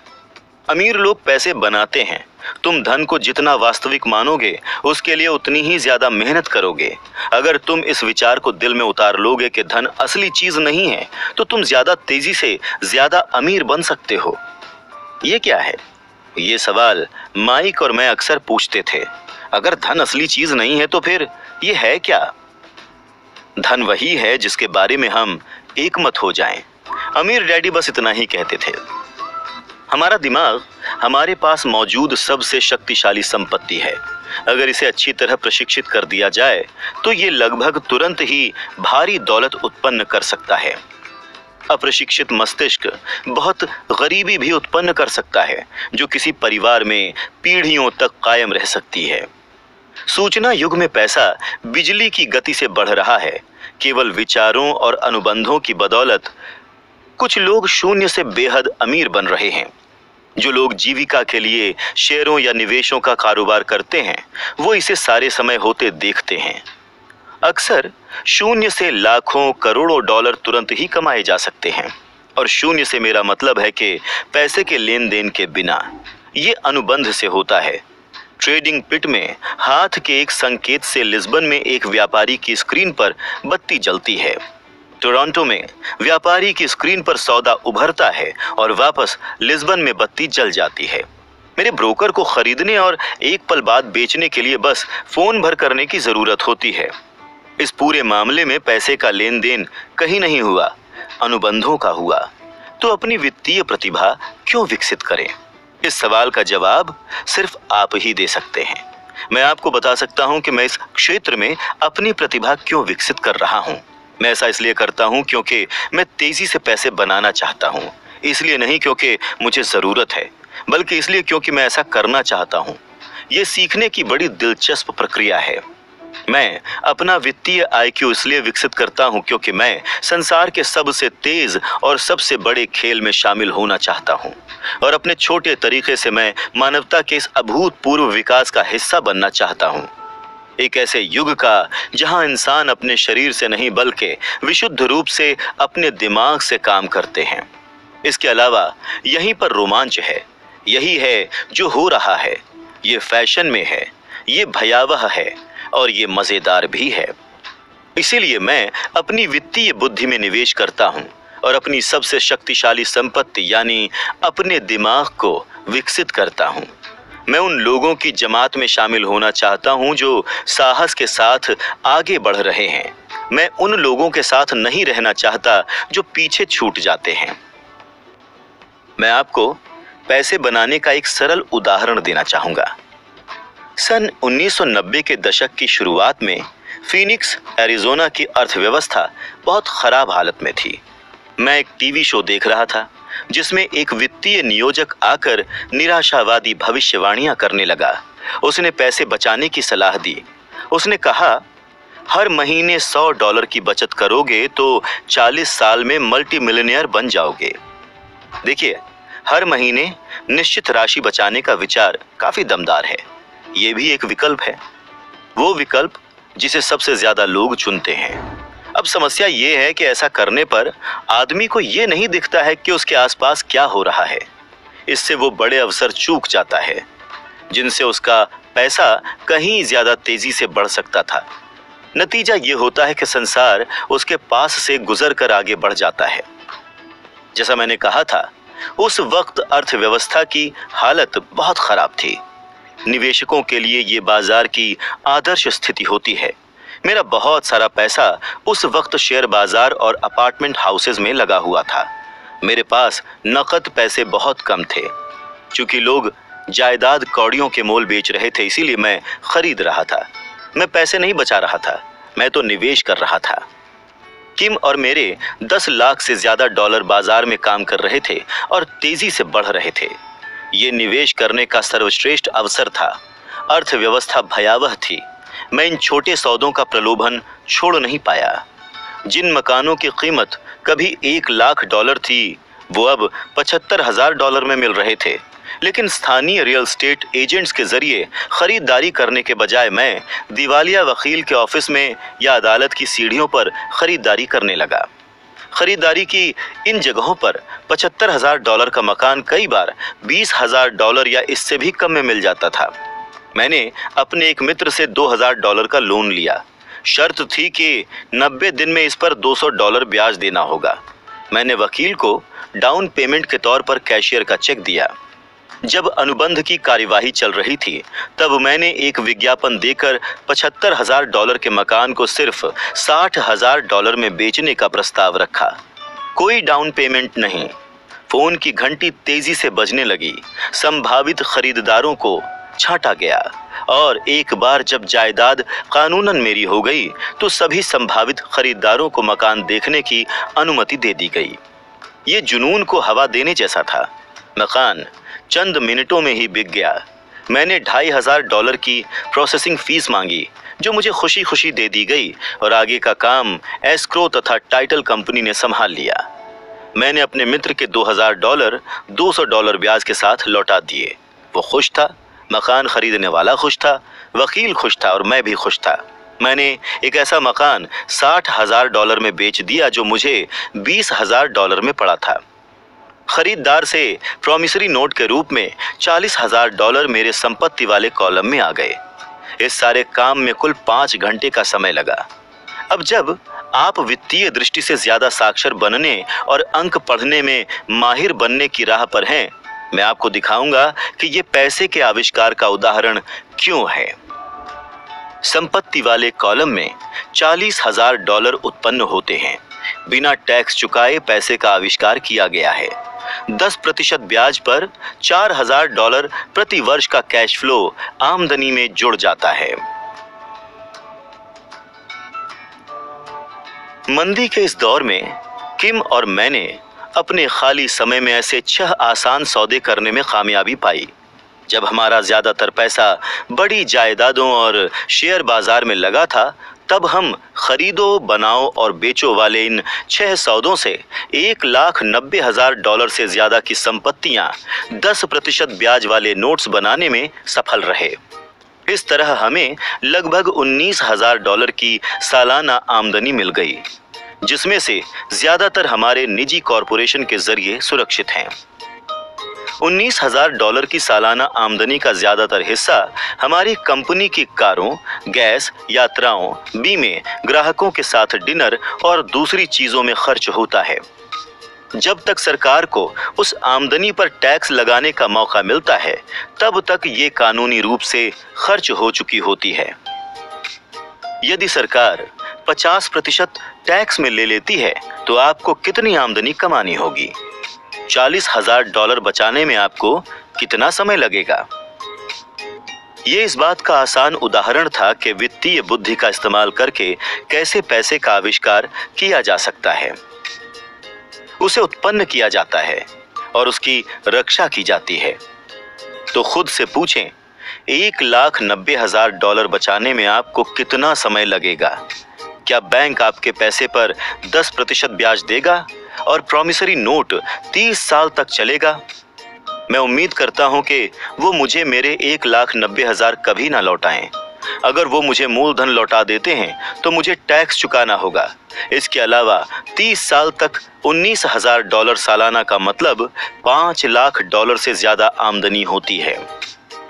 अमीर लोग पैसे बनाते हैं, तुम धन को जितना वास्तविक मानोगे उसके लिए उतनी ही ज्यादा मेहनत करोगे। अगर तुम इस विचार को दिल में उतार लोगे कि धन असली चीज नहीं है, तो तुम ज्यादा तेजी से ज्यादा अमीर बन सकते हो। ये क्या है? ये सवाल माइक और मैं अक्सर पूछते थे। अगर धन असली चीज नहीं है तो फिर ये है क्या? धन वही है जिसके बारे में हम एकमत हो जाएं। अमीर डैडी बस इतना ही कहते थे। हमारा दिमाग हमारे पास मौजूद सबसे शक्तिशाली संपत्ति है। अगर इसे अच्छी तरह प्रशिक्षित कर दिया जाए तो ये लगभग तुरंत ही भारी दौलत उत्पन्न कर सकता है। अप्रशिक्षित मस्तिष्क बहुत गरीबी भी उत्पन्न कर सकता है, जो किसी परिवार में पीढ़ियों तक कायम रह सकती है। सूचना युग में पैसा बिजली की गति से बढ़ रहा है। केवल विचारों और अनुबंधों की बदौलत कुछ लोग शून्य से बेहद अमीर बन रहे हैं। जो लोग जीविका के लिए शेयरों या निवेशों का कारोबार करते हैं, वो इसे सारे समय होते देखते हैं। अक्सर शून्य से लाखों करोड़ों डॉलर तुरंत ही कमाए जा सकते हैं। और शून्य से मेरा मतलब है कि पैसे के लेन देन के बिना। ये अनुबंध से होता है। ट्रेडिंग पिट में हाथ के एक संकेत से लिस्बन में एक व्यापारी की स्क्रीन पर बत्ती जलती है। टोरंटो में व्यापारी की स्क्रीन पर सौदा उभरता है और वापस लिस्बन में बत्ती जल जाती है। मेरे ब्रोकर को खरीदने और एक पल बाद बेचने के लिए बस फोन भर करने की जरूरत होती है। इस पूरे मामले में पैसे का लेन देन कहीं नहीं हुआ, अनुबंधों का हुआ। तो अपनी वित्तीय प्रतिभा क्यों विकसित करें? इस सवाल का जवाब सिर्फ आप ही दे सकते हैं। मैं आपको बता सकता हूं कि मैं इस क्षेत्र में अपनी प्रतिभा क्यों विकसित कर रहा हूं। मैं ऐसा इसलिए करता हूं क्योंकि मैं तेजी से पैसे बनाना चाहता हूं। इसलिए नहीं क्योंकि मुझे जरूरत है, बल्कि इसलिए क्योंकि मैं ऐसा करना चाहता हूं। यह सीखने की बड़ी दिलचस्प प्रक्रिया है। मैं अपना वित्तीय IQ इसलिए विकसित करता हूं क्योंकि मैं संसार के सबसे तेज और सबसे बड़े खेल में शामिल होना चाहता हूं। और अपने छोटे तरीके से मैं मानवता के इस अभूतपूर्व विकास का हिस्सा बनना चाहता हूं। एक ऐसे युग का जहां इंसान अपने शरीर से नहीं बल्कि विशुद्ध रूप से अपने दिमाग से काम करते हैं। इसके अलावा यहीं पर रोमांच है। यही है जो हो रहा है। ये फैशन में है, ये भयावह है और ये मजेदार भी है। इसीलिए मैं अपनी वित्तीय बुद्धि में निवेश करता हूं और अपनी सबसे शक्तिशाली संपत्ति यानी अपने दिमाग को विकसित करता हूं। मैं उन लोगों की जमात में शामिल होना चाहता हूं जो साहस के साथ आगे बढ़ रहे हैं। मैं उन लोगों के साथ नहीं रहना चाहता जो पीछे छूट जाते हैं। मैं आपको पैसे बनाने का एक सरल उदाहरण देना चाहूंगा। सन 1990 के दशक की शुरुआत में फीनिक्स, एरिज़ोना की अर्थव्यवस्था बहुत खराब हालत में थी। मैं एक टीवी शो देख रहा था जिसमें एक वित्तीय नियोजक आकर निराशावादी भविष्यवाणियां करने लगा। उसने पैसे बचाने की सलाह दी। उसने कहा, हर महीने $100 की बचत करोगे तो 40 साल में मल्टी मिलियनेयर बन जाओगे। देखिए, हर महीने निश्चित राशि बचाने का विचार काफी दमदार है। ये भी एक विकल्प है, वो विकल्प जिसे सबसे ज्यादा लोग चुनते हैं। अब समस्या ये है कि ऐसा करने पर आदमी को ये नहीं दिखता है कि उसके आसपास क्या हो रहा है। इससे वो बड़े अवसर चूक जाता है जिनसे उसका पैसा कहीं ज्यादा तेजी से बढ़ सकता था। नतीजा ये होता है कि संसार उसके पास से गुजर कर आगे बढ़ जाता है। जैसा मैंने कहा था, उस वक्त अर्थव्यवस्था की हालत बहुत खराब थी। निवेशकों के लिए ये बाजार की आदर्श स्थिति होती है। मेरा बहुत सारा पैसा उस वक्त शेयर बाजार और अपार्टमेंट हाउसेज में लगा हुआ था। मेरे पास नकद पैसे बहुत कम थे। चूंकि लोग जायदाद कौड़ियों के मोल बेच रहे थे, इसीलिए मैं खरीद रहा था। मैं पैसे नहीं बचा रहा था, मैं तो निवेश कर रहा था। किम और मेरे 10 लाख से ज्यादा डॉलर बाजार में काम कर रहे थे और तेजी से बढ़ रहे थे। ये निवेश करने का सर्वश्रेष्ठ अवसर था। अर्थव्यवस्था भयावह थी। मैं इन छोटे सौदों का प्रलोभन छोड़ नहीं पाया। जिन मकानों की कीमत कभी $1,00,000 थी, वो अब $75,000 में मिल रहे थे। लेकिन स्थानीय रियल एस्टेट एजेंट्स के जरिए खरीदारी करने के बजाय मैं दिवालिया वकील के ऑफिस में या अदालत की सीढ़ियों पर खरीदारी करने लगा। खरीदारी की इन जगहों पर $75,000 का मकान कई बार $20,000 या इससे भी कम में मिल जाता था। मैंने अपने एक मित्र से $2,000 का लोन लिया। शर्त थी कि 90 दिन में इस पर $200 ब्याज देना होगा। मैंने वकील को डाउन पेमेंट के तौर पर कैशियर का चेक दिया। जब अनुबंध की कार्यवाही चल रही थी, तब मैंने एक विज्ञापन देकर $75,000 के मकान को सिर्फ $60,000 में बेचने का प्रस्ताव रखा। कोई डाउन पेमेंट नहीं। फोन की घंटी तेजी से बजने लगी। संभावित खरीदारों को छांटा गया और एक बार जब जायदाद कानूनन मेरी हो गई, तो सभी संभावित खरीदारों को मकान देखने की अनुमति दे दी गई। ये जुनून को हवा देने जैसा था। मकान चंद मिनटों में ही बिक गया। मैंने $2,500 की प्रोसेसिंग फीस मांगी, जो मुझे खुशी खुशी दे दी गई और आगे का काम एस्क्रो तथा टाइटल कंपनी ने संभाल लिया। मैंने अपने मित्र के $2,000 $200 ब्याज के साथ लौटा दिए। वो खुश था, मकान खरीदने वाला खुश था, वकील खुश था और मैं भी खुश था। मैंने एक ऐसा मकान $60,000 में बेच दिया जो मुझे $20,000 में पड़ा था। खरीदार से प्रॉमिसरी नोट के रूप में $40,000 मेरे संपत्ति वाले कॉलम में आ गए। इस सारे काम में कुल 5 घंटे का समय लगा। अब जब आप वित्तीय दृष्टि से ज्यादा साक्षर बनने और अंक पढ़ने में माहिर बनने की राह पर हैं, मैं आपको दिखाऊंगा कि ये पैसे के आविष्कार का उदाहरण क्यों है। संपत्ति वाले कॉलम में $40,000 उत्पन्न होते हैं। बिना टैक्स चुकाए पैसे का आविष्कार किया गया है। 10% ब्याज पर $4,000 प्रति वर्ष का कैश फ्लो आमदनी में जुड़ जाता है। मंदी के इस दौर में किम और मैंने अपने खाली समय में ऐसे 6 आसान सौदे करने में कामयाबी पाई। जब हमारा ज्यादातर पैसा बड़ी जायदादों और शेयर बाजार में लगा था, तब हम खरीदो, बनाओ और बेचो वाले इन 6 सौदों से $1,90,000 से ज्यादा की संपत्तियां 10% ब्याज वाले नोट्स बनाने में सफल रहे। इस तरह हमें लगभग $19,000 की सालाना आमदनी मिल गई, जिसमें से ज्यादातर हमारे निजी कॉरपोरेशन के जरिए सुरक्षित हैं। $19,000 की सालाना आमदनी का ज्यादातर हिस्सा हमारी कंपनी की कारों, गैस, यात्राओं, बीमे, ग्राहकों के साथ डिनर और दूसरी चीजों में खर्च होता है। जब तक सरकार को उस आमदनी पर टैक्स लगाने का मौका मिलता है, तब तक ये कानूनी रूप से खर्च हो चुकी होती है। यदि सरकार 50% टैक्स में ले लेती है, तो आपको कितनी आमदनी कमानी होगी? $40,000 बचाने में आपको कितना समय लगेगा? ये इस बात का आसान उदाहरण था कि वित्तीय बुद्धि का इस्तेमाल करके कैसे पैसे का आविष्कार किया जा सकता है, उसे उत्पन्न किया जाता है और उसकी रक्षा की जाती है। तो खुद से पूछें, $1,90,000 बचाने में आपको कितना समय लगेगा? क्या बैंक आपके पैसे पर 10% ब्याज देगा और प्रॉमिसरी नोट 30 साल तक चलेगा? मैं उम्मीद करता हूं कि वो मुझे मेरे 1,90,000 कभी ना लौटाएं। अगर वो मुझे मूलधन लौटा देते हैं तो मुझे टैक्स चुकाना होगा। इसके अलावा 30 साल तक $19,000 सालाना का मतलब $5 लाख से ज्यादा आमदनी होती है।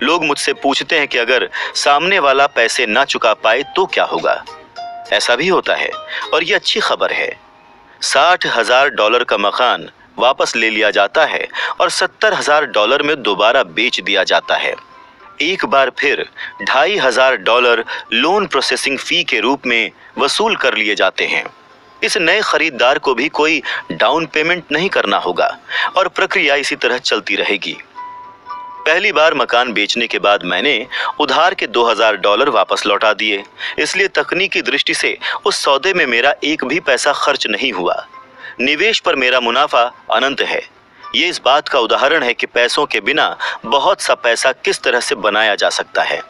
लोग मुझसे पूछते हैं कि अगर सामने वाला पैसे ना चुका पाए तो क्या होगा? ऐसा भी होता है और ये अच्छी खबर है। $60,000 का मकान वापस ले लिया जाता है और $70,000 में दोबारा बेच दिया जाता है। एक बार फिर $2,500 लोन प्रोसेसिंग फी के रूप में वसूल कर लिए जाते हैं। इस नए खरीदार को भी कोई डाउन पेमेंट नहीं करना होगा और प्रक्रिया इसी तरह चलती रहेगी। पहली बार मकान बेचने के बाद मैंने उधार के $2,000 वापस लौटा दिए, इसलिए तकनीकी दृष्टि से उस सौदे में मेरा एक भी पैसा खर्च नहीं हुआ। निवेश पर मेरा मुनाफा अनंत है। ये इस बात का उदाहरण है कि पैसों के बिना बहुत सा पैसा किस तरह से बनाया जा सकता है।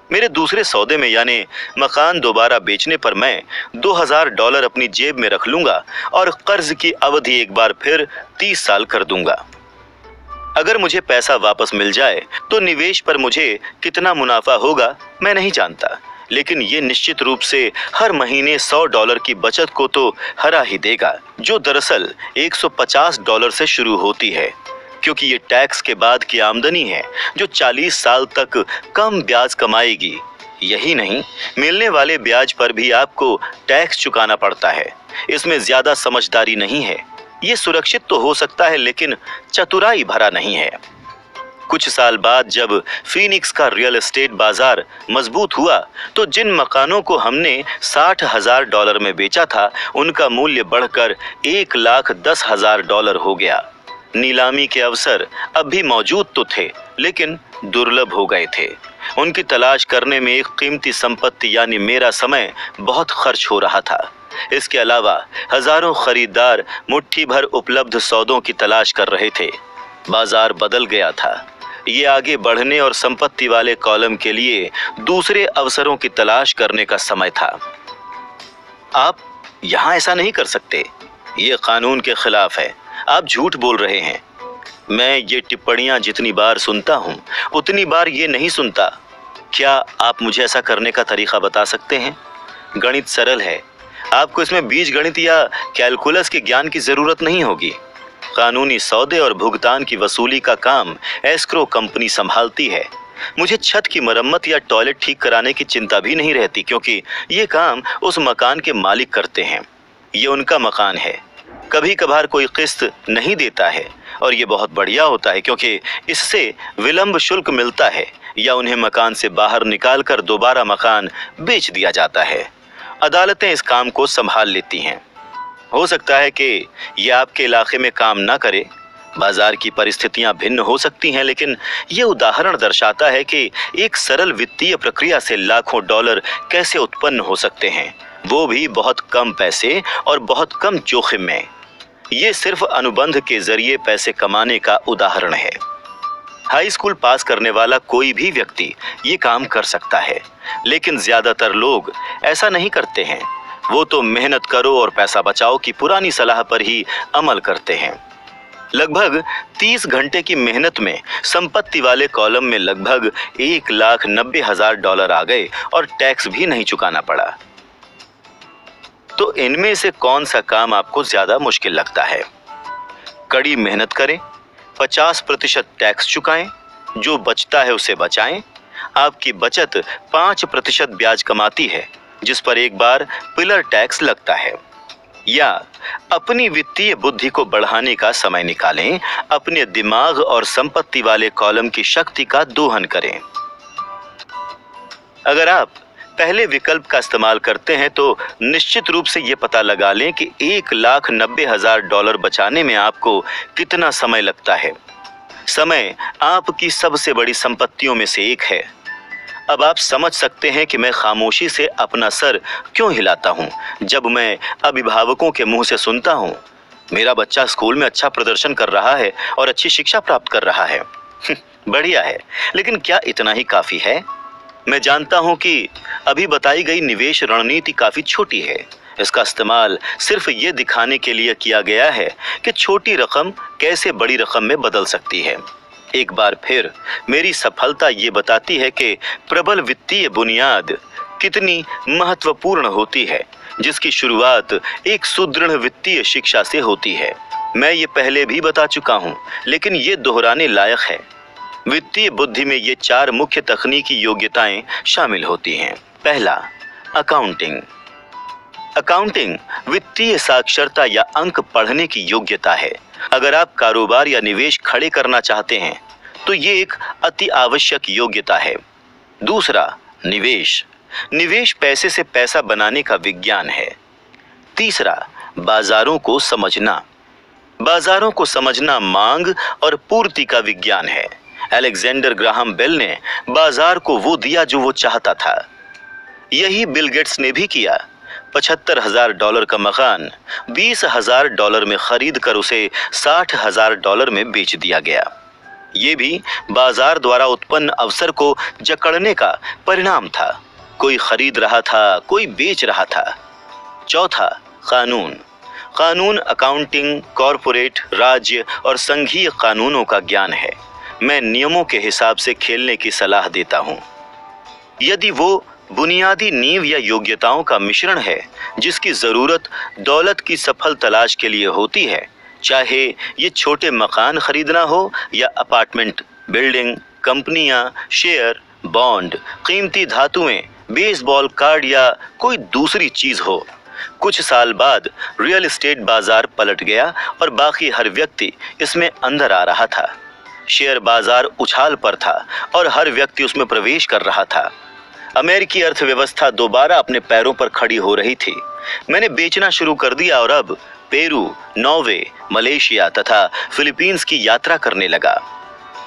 मेरे दूसरे सौदे में यानी मकान दोबारा बेचने पर मैं $2000 अपनी जेब में रख लूंगा और कर्ज की अवधि एक बार फिर 30 साल कर दूंगा। अगर मुझे पैसा वापस मिल जाए तो निवेश पर मुझे कितना मुनाफा होगा मैं नहीं जानता, लेकिन ये निश्चित रूप से हर महीने $100 की बचत को तो हरा ही देगा, जो दरअसल $150 से शुरू होती है, क्योंकि ये टैक्स के बाद की आमदनी है जो 40 साल तक कम ब्याज कमाएगी। यही नहीं, मिलने वाले ब्याज पर भी आपको टैक्स चुकाना पड़ता है। इसमें ज्यादा समझदारी नहीं है। ये सुरक्षित तो हो सकता है लेकिन चतुराई भरा नहीं है। कुछ साल बाद जब फीनिक्स का रियल एस्टेट बाजार मजबूत हुआ तो जिन मकानों को हमने $60,000 में बेचा था उनका मूल्य बढ़कर $1,10,000 हो गया। नीलामी के अवसर अब भी मौजूद तो थे लेकिन दुर्लभ हो गए थे। उनकी तलाश करने में एक कीमती संपत्ति यानी मेरा समय बहुत खर्च हो रहा था। इसके अलावा हजारों खरीदार मुट्ठी भर उपलब्ध सौदों की तलाश कर रहे थे। बाजार बदल गया था। ये आगे बढ़ने और संपत्ति वाले कॉलम के लिए दूसरे अवसरों की तलाश करने का समय था। आप यहां ऐसा नहीं कर सकते, ये कानून के खिलाफ है। आप झूठ बोल रहे हैं। मैं ये टिप्पणियां जितनी बार सुनता हूं उतनी बार ये नहीं सुनता। क्या आप मुझे ऐसा करने का तरीका बता सकते हैं? गणित सरल है, आपको इसमें बीजगणित या कैलकुलस के ज्ञान की जरूरत नहीं होगी। कानूनी सौदे और भुगतान की वसूली का काम एस्क्रो कंपनी संभालती है। मुझे छत की मरम्मत या टॉयलेट ठीक कराने की चिंता भी नहीं रहती, क्योंकि ये काम उस मकान के मालिक करते हैं। ये उनका मकान है। कभी कभार कोई किस्त नहीं देता है और ये बहुत बढ़िया होता है, क्योंकि इससे विलंब शुल्क मिलता है या उन्हें मकान से बाहर निकालकर दोबारा मकान बेच दिया जाता है। अदालतें इस काम को संभाल लेती हैं। हो सकता है कि ये आपके इलाके में काम ना करे, बाजार की परिस्थितियां भिन्न हो सकती हैं, लेकिन ये उदाहरण दर्शाता है कि एक सरल वित्तीय प्रक्रिया से लाखों डॉलर कैसे उत्पन्न हो सकते हैं, वो भी बहुत कम पैसे और बहुत कम जोखिम में। ये सिर्फ अनुबंध के जरिए पैसे कमाने का उदाहरण है। हाई स्कूल पास करने वाला कोई भी व्यक्ति ये काम कर सकता है, लेकिन ज्यादातर लोग ऐसा नहीं करते हैं। वो तो मेहनत करो और पैसा बचाओ की पुरानी सलाह पर ही अमल करते हैं। लगभग 30 घंटे की मेहनत में संपत्ति वाले कॉलम में लगभग $1,90,000 आ गए और टैक्स भी नहीं चुकाना पड़ा। तो इनमें से कौन सा काम आपको ज्यादा मुश्किल लगता है? कड़ी मेहनत करें, 50% टैक्स चुकाएं, जो बचता है उसे बचाएं। आपकी बचत 5% ब्याज कमाती है, जिस पर एक बार पिलर टैक्स लगता है। या अपनी वित्तीय बुद्धि को बढ़ाने का समय निकालें, अपने दिमाग और संपत्ति वाले कॉलम की शक्ति का दोहन करें। अगर आप पहले विकल्प का इस्तेमाल करते हैं तो निश्चित रूप से ये पता लगा लें कि $1,90,000 बचाने में आपको कितना समय लगता है। समय आपकी सबसे बड़ी संपत्तियों में से एक है। अब आप समझ सकते हैं कि मैं खामोशी से अपना सर क्यों हिलाता हूं जब मैं अभिभावकों के मुंह से सुनता हूं, मेरा बच्चा स्कूल में अच्छा प्रदर्शन कर रहा है और अच्छी शिक्षा प्राप्त कर रहा है। बढ़िया है, लेकिन क्या इतना ही काफी है? मैं जानता हूं कि अभी बताई गई निवेश रणनीति काफी छोटी है। इसका इस्तेमाल सिर्फ ये दिखाने के लिए किया गया है कि छोटी रकम कैसे बड़ी रकम में बदल सकती है। एक बार फिर मेरी सफलता ये बताती है कि प्रबल वित्तीय बुनियाद कितनी महत्वपूर्ण होती है, जिसकी शुरुआत एक सुदृढ़ वित्तीय शिक्षा से होती है। मैं ये पहले भी बता चुका हूँ, लेकिन ये दोहराने लायक है। वित्तीय बुद्धि में ये 4 मुख्य तकनीकी योग्यताएं शामिल होती हैं। पहला, अकाउंटिंग। अकाउंटिंग वित्तीय साक्षरता या अंक पढ़ने की योग्यता है। अगर आप कारोबार या निवेश खड़े करना चाहते हैं तो ये एक अति आवश्यक योग्यता है। दूसरा, निवेश। निवेश पैसे से पैसा बनाने का विज्ञान है। तीसरा, बाजारों को समझना। बाजारों को समझना मांग और पूर्ति का विज्ञान है। अलेक्जेंडर ग्राहम बेल ने बाजार को वो दिया जो वो चाहता था। यही बिल गेट्स ने भी किया। $75,000 का मकान $20,000 में खरीद कर उसे $60,000 में बेच दिया गया। ये भी बाजार द्वारा उत्पन्न अवसर को जकड़ने का परिणाम था। कोई खरीद रहा था, कोई बेच रहा था। चौथा, कानून। कानून अकाउंटिंग, कॉरपोरेट, राज्य और संघीय कानूनों का ज्ञान है। मैं नियमों के हिसाब से खेलने की सलाह देता हूं। यदि वो बुनियादी नींव या योग्यताओं का मिश्रण है जिसकी जरूरत दौलत की सफल तलाश के लिए होती है, चाहे ये छोटे मकान खरीदना हो या अपार्टमेंट, बिल्डिंग, कंपनियां, शेयर, बॉन्ड, कीमती धातुएं, बेसबॉल कार्ड या कोई दूसरी चीज हो, कुछ साल बाद रियल एस्टेट बाजार पलट गया और बाकी हर व्यक्ति इसमें अंदर आ रहा था। शेयर बाजार उछाल पर था और हर व्यक्ति उसमें प्रवेश कर रहा था। अमेरिकी अर्थव्यवस्था दोबारा अपने पैरों पर खड़ी हो रही थी। मैंने बेचना शुरू कर दिया और अब पेरू, नॉर्वे, मलेशिया तथा फिलीपींस की यात्रा करने लगा।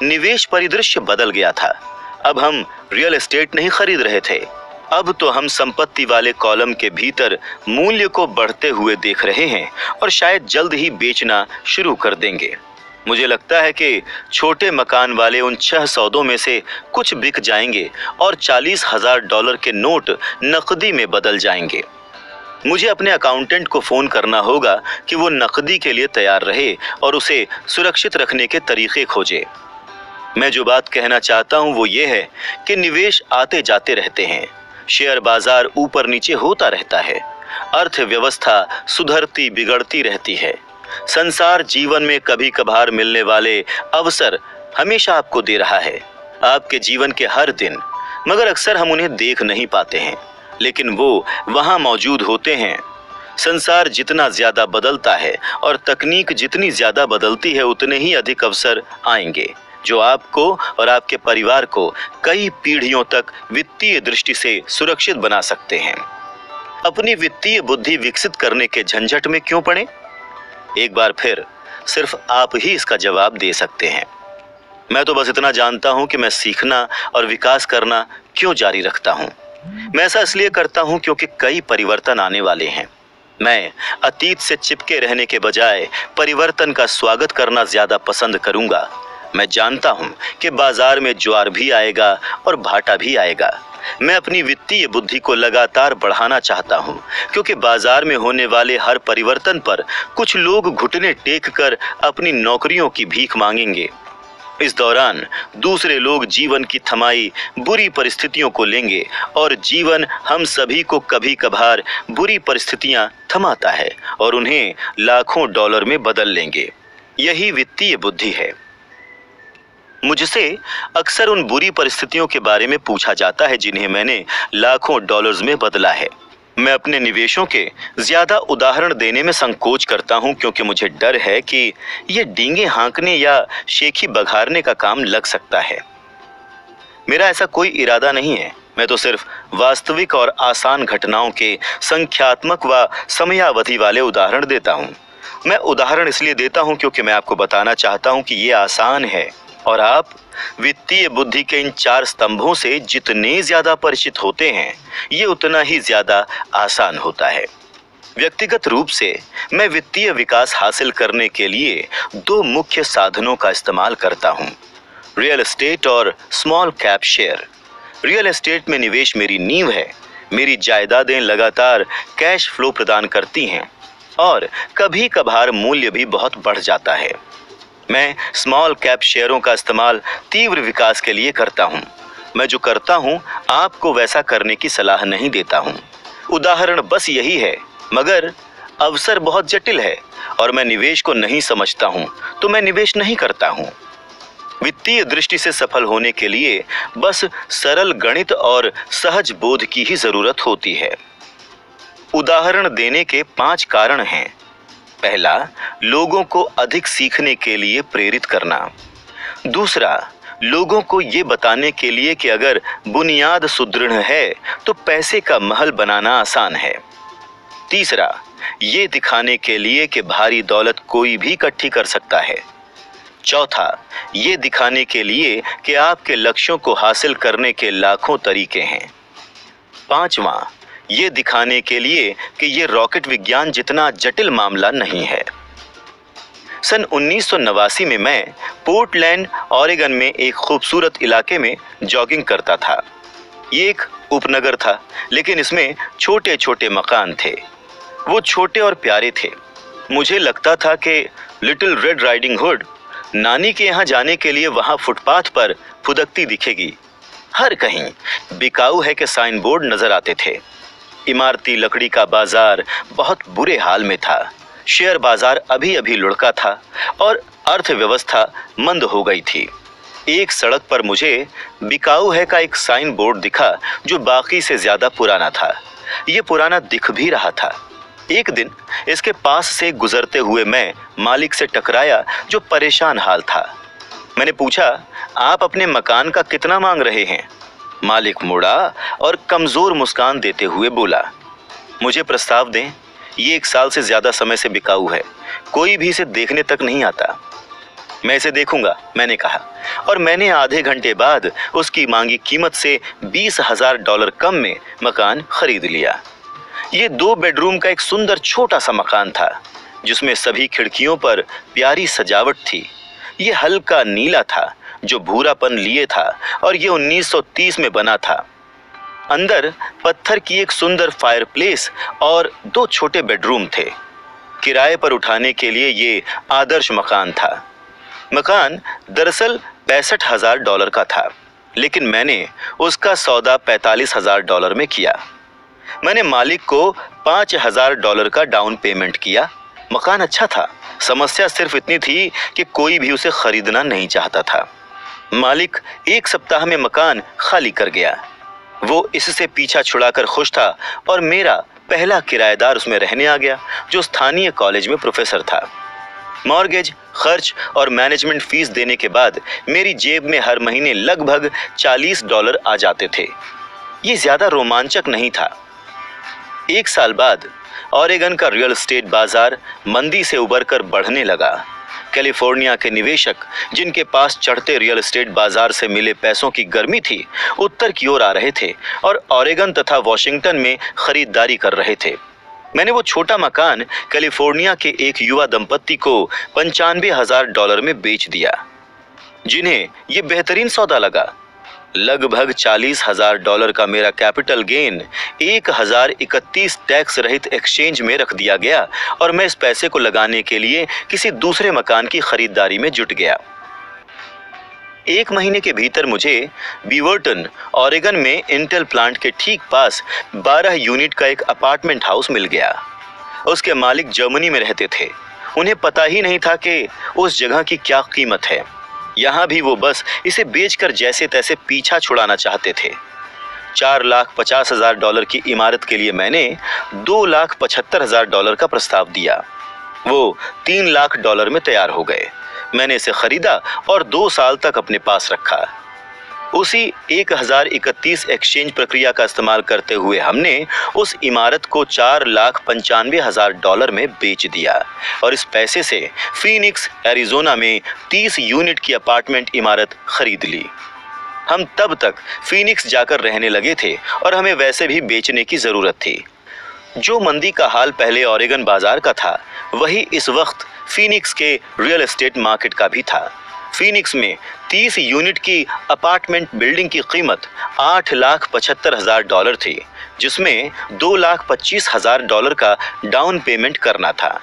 निवेश परिदृश्य बदल गया था। अब हम रियल एस्टेट नहीं खरीद रहे थे, अब तो हम संपत्ति वाले कॉलम के भीतर मूल्य को बढ़ते हुए देख रहे हैं और शायद जल्द ही बेचना शुरू कर देंगे। मुझे लगता है कि छोटे मकान वाले उन 6 सौदों में से कुछ बिक जाएंगे और $40,000 के नोट नकदी में बदल जाएंगे। मुझे अपने अकाउंटेंट को फोन करना होगा कि वो नकदी के लिए तैयार रहे और उसे सुरक्षित रखने के तरीके खोजे। मैं जो बात कहना चाहता हूँ वो ये है कि निवेश आते जाते रहते हैं, शेयर बाजार ऊपर नीचे होता रहता है, अर्थव्यवस्था सुधरती बिगड़ती रहती है। संसार जीवन में कभी कभार मिलने वाले अवसर हमेशा आपको दे रहा है, आपके जीवन के हर दिन, मगर अक्सर हम उन्हें देख नहीं पाते हैं, लेकिन वो वहां मौजूद होते हैं। संसार जितना ज्यादा बदलता है और तकनीक जितनी ज्यादा बदलती है, उतने ही अधिक अवसर आएंगे जो आपको और आपके परिवार को कई पीढ़ियों तक वित्तीय दृष्टि से सुरक्षित बना सकते हैं। अपनी वित्तीय बुद्धि विकसित करने के झंझट में क्यों पड़े? एक बार फिर सिर्फ आप ही इसका जवाब दे सकते हैं। मैं तो बस इतना जानता हूं कि मैं सीखना और विकास करना क्यों जारी रखता हूं। मैं ऐसा इसलिए करता हूं क्योंकि कई परिवर्तन आने वाले हैं। मैं अतीत से चिपके रहने के बजाय परिवर्तन का स्वागत करना ज्यादा पसंद करूंगा। मैं जानता हूं कि बाजार में ज्वार भी आएगा और भाटा भी आएगा। मैं अपनी वित्तीय बुद्धि को लगातार बढ़ाना चाहता हूं, क्योंकि बाजार में होने वाले हर परिवर्तन पर कुछ लोग घुटने टेक कर अपनी नौकरियों की भीख मांगेंगे। इस दौरान दूसरे लोग जीवन की थमाई बुरी परिस्थितियों को लेंगे और जीवन हम सभी को कभी कभार बुरी परिस्थितियां थमाता है और उन्हें लाखों डॉलर में बदल लेंगे। यही वित्तीय बुद्धि है। मुझसे अक्सर उन बुरी परिस्थितियों के बारे में पूछा जाता है जिन्हें मैंने लाखों डॉलर्स में बदला है। मैं अपने निवेशों के ज्यादा उदाहरण देने में संकोच करता हूं, क्योंकि मुझे डर है कि ये डींगे हाँकने या शेखी बघारने का काम लग सकता है। मेरा ऐसा कोई इरादा नहीं है। मैं तो सिर्फ वास्तविक और आसान घटनाओं के संख्यात्मक व समयावधि वाले उदाहरण देता हूं। मैं उदाहरण इसलिए देता हूं क्योंकि मैं आपको बताना चाहता हूं कि ये आसान है और आप वित्तीय बुद्धि के इन 4 स्तंभों से जितने ज्यादा परिचित होते हैं, ये उतना ही ज्यादा आसान होता है। व्यक्तिगत रूप से मैं वित्तीय विकास हासिल करने के लिए 2 मुख्य साधनों का इस्तेमाल करता हूं, रियल एस्टेट और small cap share. Real estate में निवेश मेरी नींव है। मेरी जायदादें लगातार कैश फ्लो प्रदान करती हैं और कभी कभार मूल्य भी बहुत बढ़ जाता है। मैं स्मॉल कैप शेयरों का इस्तेमाल तीव्र विकास के लिए करता हूं। मैं जो करता हूं, आपको वैसा करने की सलाह नहीं देता हूं। उदाहरण बस यही है, मगर अवसर बहुत जटिल है और मैं निवेश को नहीं समझता हूं, तो मैं निवेश नहीं करता हूं। वित्तीय दृष्टि से सफल होने के लिए बस सरल गणित और सहज बोध की ही जरूरत होती है। उदाहरण देने के 5 कारण हैं। पहला, लोगों को अधिक सीखने के लिए प्रेरित करना। दूसरा, लोगों को ये बताने के लिए कि अगर बुनियाद सुदृढ़ है तो पैसे का महल बनाना आसान है। तीसरा, ये दिखाने के लिए कि भारी दौलत कोई भी इकट्ठी कर सकता है। चौथा, ये दिखाने के लिए कि आपके लक्ष्यों को हासिल करने के लाखों तरीके हैं। पांचवा, ये दिखाने के लिए कि ये रॉकेट विज्ञान जितना जटिल मामला नहीं है। सन 1989 में मैं पोर्टलैंड, ऑरेगन में एक खूबसूरत इलाके में जॉगिंग करता था। ये एक उपनगर था, लेकिन इसमें छोटे छोटे मकान थे। वो छोटे और प्यारे थे। मुझे लगता था कि लिटिल रेड राइडिंग हुड नानी के यहाँ जाने के लिए वहां फुटपाथ पर फुदकती दिखेगी। हर कहीं बिकाऊ है के साइन बोर्ड नजर आते थे। इमारती लकड़ी का बाजार बहुत बुरे हाल में था। शेयर बाजार अभी अभी लुढ़का था और अर्थव्यवस्था मंद हो गई थी। एक सड़क पर मुझे बिकाऊ है का एक साइन बोर्ड दिखा जो बाकी से ज्यादा पुराना था। ये पुराना दिख भी रहा था। एक दिन इसके पास से गुजरते हुए मैं मालिक से टकराया जो परेशान हाल था। मैंने पूछा, आप अपने मकान का कितना मांग रहे हैं? मालिक मुड़ा और कमजोर मुस्कान देते हुए बोला, मुझे प्रस्ताव दें, ये 1 साल से ज्यादा समय से बिकाऊ है, कोई भी इसे देखने तक नहीं आता। मैं इसे देखूंगा, मैंने कहा, और मैंने आधे घंटे बाद उसकी मांगी कीमत से $20,000 कम में मकान खरीद लिया। ये 2 बेडरूम का एक सुंदर छोटा सा मकान था जिसमें सभी खिड़कियों पर प्यारी सजावट थी। ये हल्का नीला था जो भूरापन लिए था और ये 1930 में बना था। अंदर पत्थर की एक सुंदर फायरप्लेस और 2 छोटे बेडरूम थे। किराए पर उठाने के लिए ये आदर्श मकान था। मकान दरअसल $65,000 का था, लेकिन मैंने उसका सौदा $45,000 में किया। मैंने मालिक को $5,000 का डाउन पेमेंट किया। मकान अच्छा था, समस्या सिर्फ इतनी थी कि कोई भी उसे खरीदना नहीं चाहता था। मालिक 1 सप्ताह में मकान खाली कर गया। वो इससे पीछा छुड़ाकर खुश था और मेरा पहला किराएदार उसमें रहने आ गया जो स्थानीय कॉलेज में प्रोफेसर था। मॉर्गेज, खर्च और मैनेजमेंट फीस देने के बाद मेरी जेब में हर महीने लगभग $40 आ जाते थे। ये ज्यादा रोमांचक नहीं था। 1 साल बाद ऑरेगन का रियल एस्टेट बाजार मंदी से उबरकर बढ़ने लगा। कैलिफोर्निया के निवेशक, जिनके पास चढ़ते रियल एस्टेट बाजार से मिले पैसों की गर्मी थी, उत्तर की ओर आ रहे थे और ऑरेगन तथा वॉशिंगटन में खरीदारी कर रहे थे। मैंने वो छोटा मकान कैलिफोर्निया के एक युवा दंपत्ति को $95,000 में बेच दिया, जिन्हें ये बेहतरीन सौदा लगा। लगभग $40,000 का मेरा कैपिटल गेन 1031 टैक्स रहित एक्सचेंज में रख दिया गया और मैं इस पैसे को लगाने के लिए किसी दूसरे मकान की खरीदारी में जुट गया। 1 महीने के भीतर मुझे बीवर्टन, ऑरेगन में इंटेल प्लांट के ठीक पास 12 यूनिट का एक अपार्टमेंट हाउस मिल गया। उसके मालिक जर्मनी में रहते थे। उन्हें पता ही नहीं था कि उस जगह की क्या कीमत है। यहाँ भी वो बस इसे बेचकर जैसे तैसे पीछा छुड़ाना चाहते थे। $4,50,000 की इमारत के लिए मैंने $2,75,000 का प्रस्ताव दिया। वो $3,00,000 में तैयार हो गए। मैंने इसे खरीदा और 2 साल तक अपने पास रखा। उसी 1031 एक्सचेंज प्रक्रिया का इस्तेमाल करते हुए हमने उस इमारत को $4,95,000 में बेच दिया और इस पैसे से फीनिक्स, एरिजोना में 30 यूनिट की अपार्टमेंट इमारत खरीद ली। हम तब तक फीनिक्स जाकर रहने लगे थे और हमें वैसे भी बेचने की जरूरत थी। जो मंदी का हाल पहले ऑरेगन बाजार का था, वही इस वक्त फीनिक्स के रियल एस्टेट मार्केट का भी था। फीनिक्स में 30 यूनिट की अपार्टमेंट बिल्डिंग की कीमत $8,75,000 थी, जिसमें $2,25,000 का डाउन पेमेंट करना था।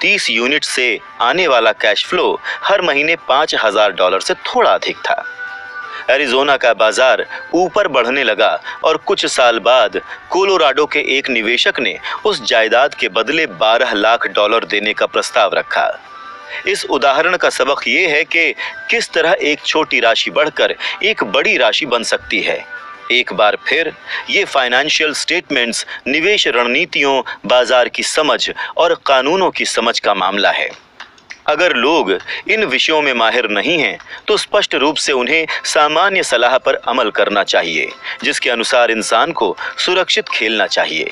30 यूनिट से आने वाला कैश फ्लो हर महीने $5,000 से थोड़ा अधिक था। एरिजोना का बाजार ऊपर बढ़ने लगा और कुछ साल बाद कोलोराडो के एक निवेशक ने उस जायदाद के बदले $12,00,000 देने का प्रस्ताव रखा। इस उदाहरण का सबक ये है कि किस तरह एक छोटी राशि बढ़कर एक बड़ी राशि बन सकती है। एक बार फिर ये फाइनेंशियल स्टेटमेंट्स निवेश रणनीतियों, बाजार की समझ और कानूनों की समझ का मामला है। अगर लोग इन विषयों में माहिर नहीं हैं, तो स्पष्ट रूप से उन्हें सामान्य सलाह पर अमल करना चाहिए, जिसके अनुसार इंसान को सुरक्षित खेलना चाहिए।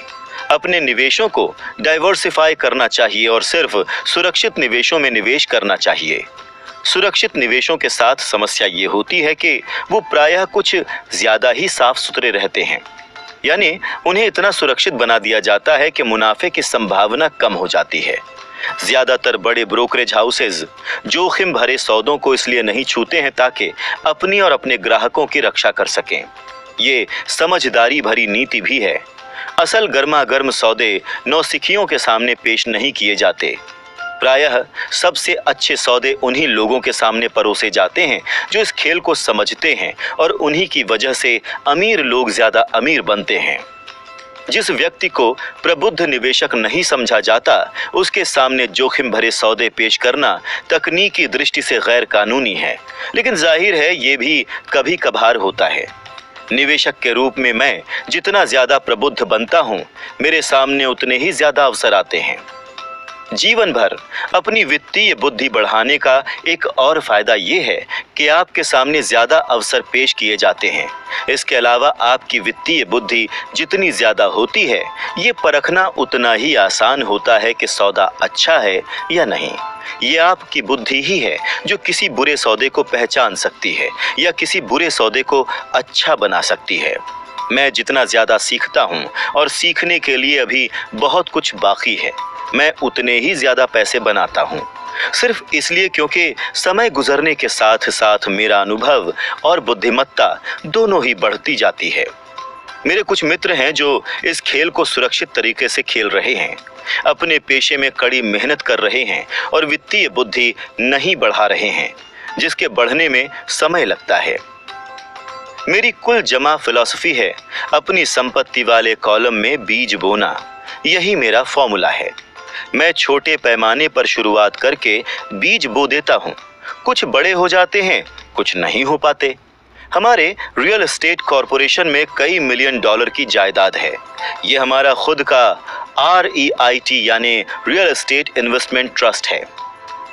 अपने निवेशों को डाइवर्सिफाई करना चाहिए और सिर्फ सुरक्षित निवेशों में निवेश करना चाहिए। सुरक्षित निवेशों के साथ समस्या ये होती है कि वो प्रायः कुछ ज्यादा ही साफ सुथरे रहते हैं, यानी उन्हें इतना सुरक्षित बना दिया जाता है कि मुनाफे की संभावना कम हो जाती है। ज्यादातर बड़े ब्रोकरेज हाउसेज जोखिम भरे सौदों को इसलिए नहीं छूते हैं ताकि अपनी और अपने ग्राहकों की रक्षा कर सकें। ये समझदारी भरी नीति भी है। असल गर्मा गर्म सौदे नौसिखियों के सामने पेश नहीं किए जाते। प्रायः सबसे अच्छे सौदे उन्हीं लोगों के सामने परोसे जाते हैं जो इस खेल को समझते हैं, और उन्हीं की वजह से अमीर लोग ज्यादा अमीर बनते हैं। जिस व्यक्ति को प्रबुद्ध निवेशक नहीं समझा जाता, उसके सामने जोखिम भरे सौदे पेश करना तकनीकी दृष्टि से गैर कानूनी है, लेकिन जाहिर है ये भी कभी कभार होता है। निवेशक के रूप में मैं जितना ज्यादा प्रबुद्ध बनता हूं, मेरे सामने उतने ही ज्यादा अवसर आते हैं। जीवन भर अपनी वित्तीय बुद्धि बढ़ाने का एक और फायदा ये है कि आपके सामने ज्यादा अवसर पेश किए जाते हैं। इसके अलावा आपकी वित्तीय बुद्धि जितनी ज्यादा होती है, ये परखना उतना ही आसान होता है कि सौदा अच्छा है या नहीं। ये आपकी बुद्धि ही है जो किसी बुरे सौदे को पहचान सकती है या किसी बुरे सौदे को अच्छा बना सकती है। मैं जितना ज्यादा सीखता हूँ, और सीखने के लिए अभी बहुत कुछ बाकी है, मैं उतने ही ज्यादा पैसे बनाता हूँ, सिर्फ इसलिए क्योंकि समय गुजरने के साथ साथ मेरा अनुभव और बुद्धिमत्ता दोनों ही बढ़ती जाती है। मेरे कुछ मित्र हैं जो इस खेल को सुरक्षित तरीके से खेल रहे हैं, अपने पेशे में कड़ी मेहनत कर रहे हैं और वित्तीय बुद्धि नहीं बढ़ा रहे हैं, जिसके बढ़ने में समय लगता है। मेरी कुल जमा फिलॉसफी है अपनी संपत्ति वाले कॉलम में बीज बोना। यही मेरा फॉर्मूला है। मैं छोटे पैमाने पर शुरुआत करके बीज बो देता हूँ। कुछ बड़े हो जाते हैं, कुछ नहीं हो पाते। हमारे रियल एस्टेट कॉरपोरेशन में कई मिलियन डॉलर की जायदाद है। ये हमारा खुद का REIT यानी रियल एस्टेट इन्वेस्टमेंट ट्रस्ट है।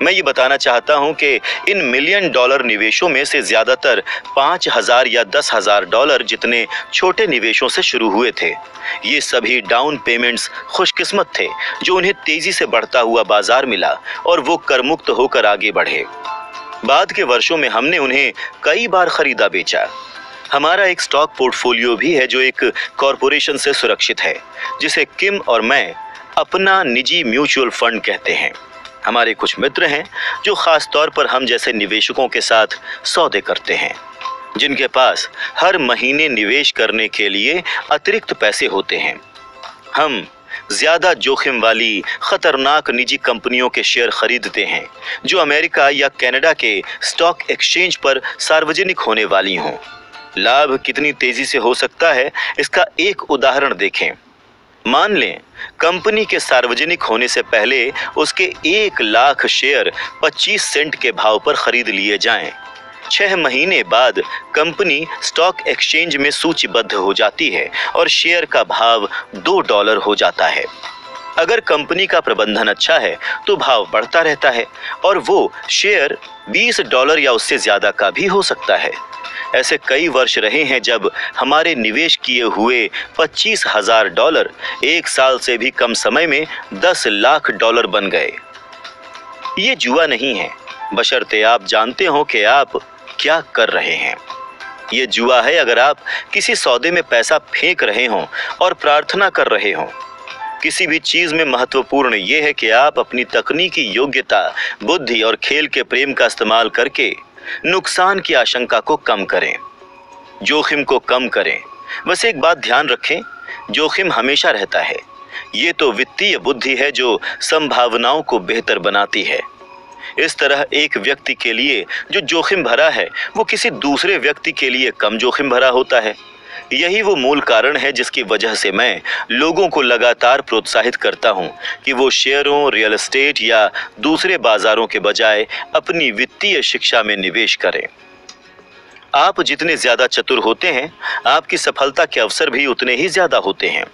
मैं ये बताना चाहता हूँ कि इन मिलियन डॉलर निवेशों में से ज्यादातर 5,000 या 10,000 डॉलर जितने छोटे निवेशों से शुरू हुए थे। ये सभी डाउन पेमेंट्स खुशकिस्मत थे जो उन्हें तेजी से बढ़ता हुआ बाजार मिला और वो करमुक्त होकर आगे बढ़े। बाद के वर्षों में हमने उन्हें कई बार खरीदा बेचा। हमारा एक स्टॉक पोर्टफोलियो भी है जो एक कॉरपोरेशन से सुरक्षित है, जिसे किम और मैं अपना निजी म्यूचुअल फंड कहते हैं। हमारे कुछ मित्र हैं जो खास तौर पर हम जैसे निवेशकों के साथ सौदे करते हैं, जिनके पास हर महीने निवेश करने के लिए अतिरिक्त पैसे होते हैं। हम ज्यादा जोखिम वाली खतरनाक निजी कंपनियों के शेयर खरीदते हैं जो अमेरिका या कनाडा के स्टॉक एक्सचेंज पर सार्वजनिक होने वाली हों। लाभ कितनी तेजी से हो सकता है, इसका एक उदाहरण देखें। मान लें कंपनी के सार्वजनिक होने से पहले उसके 1 लाख शेयर 25 सेंट के भाव पर खरीद लिए जाएं। 6 महीने बाद कंपनी स्टॉक एक्सचेंज में सूचीबद्ध हो जाती है और शेयर का भाव $2 हो जाता है। अगर कंपनी का प्रबंधन अच्छा है तो भाव बढ़ता रहता है और वो शेयर $20 या उससे ज्यादा का भी हो सकता है। ऐसे कई वर्ष रहे हैं जब हमारे निवेश किए हुए $25,000 1 साल से भी कम समय में $10 लाख बन गए। ये जुआ नहीं है, बशर्ते आप जानते हो कि आप क्या कर रहे हैं। ये जुआ है अगर आप किसी सौदे में पैसा फेंक रहे हो और प्रार्थना कर रहे हो। किसी भी चीज में महत्वपूर्ण यह है कि आप अपनी तकनीकी योग्यता, बुद्धि और खेल के प्रेम का इस्तेमाल करके नुकसान की आशंका को कम करें, जोखिम को कम करें। बस एक बात ध्यान रखें, जोखिम हमेशा रहता है। ये तो वित्तीय बुद्धि है जो संभावनाओं को बेहतर बनाती है। इस तरह एक व्यक्ति के लिए जो जोखिम भरा है वो किसी दूसरे व्यक्ति के लिए कम जोखिम भरा होता है। यही वो मूल कारण है जिसकी वजह से मैं लोगों को लगातार प्रोत्साहित करता हूं कि वो शेयरों, रियल एस्टेट या दूसरे बाजारों के बजाय अपनी वित्तीय शिक्षा में निवेश करें। आप जितने ज्यादा चतुर होते हैं, आपकी सफलता के अवसर भी उतने ही ज्यादा होते हैं।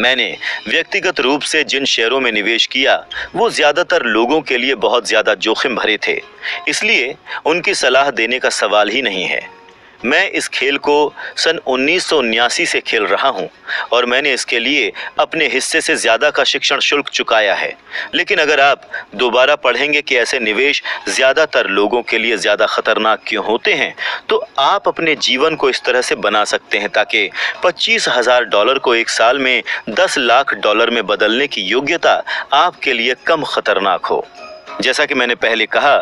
मैंने व्यक्तिगत रूप से जिन शेयरों में निवेश किया वो ज्यादातर लोगों के लिए बहुत ज्यादा जोखिम भरे थे, इसलिए उनकी सलाह देने का सवाल ही नहीं है। मैं इस खेल को सन 1979 से खेल रहा हूं और मैंने इसके लिए अपने हिस्से से ज्यादा का शिक्षण शुल्क चुकाया है। लेकिन अगर आप दोबारा पढ़ेंगे कि ऐसे निवेश ज्यादातर लोगों के लिए ज्यादा खतरनाक क्यों होते हैं, तो आप अपने जीवन को इस तरह से बना सकते हैं ताकि $25,000 को एक साल में $10 लाख में बदलने की योग्यता आपके लिए कम खतरनाक हो। जैसा कि मैंने पहले कहा,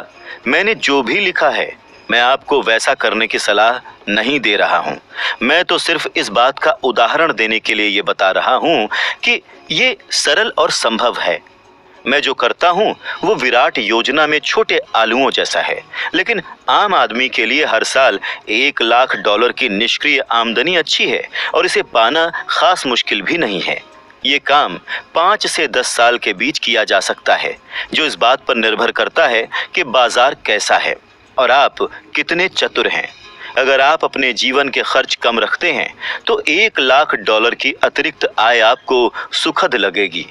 मैंने जो भी लिखा है मैं आपको वैसा करने की सलाह नहीं दे रहा हूं। मैं तो सिर्फ इस बात का उदाहरण देने के लिए ये बता रहा हूं कि ये सरल और संभव है। मैं जो करता हूं वो विराट योजना में छोटे आलुओं जैसा है, लेकिन आम आदमी के लिए हर साल $1 लाख की निष्क्रिय आमदनी अच्छी है और इसे पाना खास मुश्किल भी नहीं है। ये काम 5 से 10 साल के बीच किया जा सकता है, जो इस बात पर निर्भर करता है कि बाजार कैसा है और आप कितने चतुर हैं। अगर आप अपने जीवन के खर्च कम रखते हैं तो $1 लाख की अतिरिक्त आय आपको सुखद लगेगी,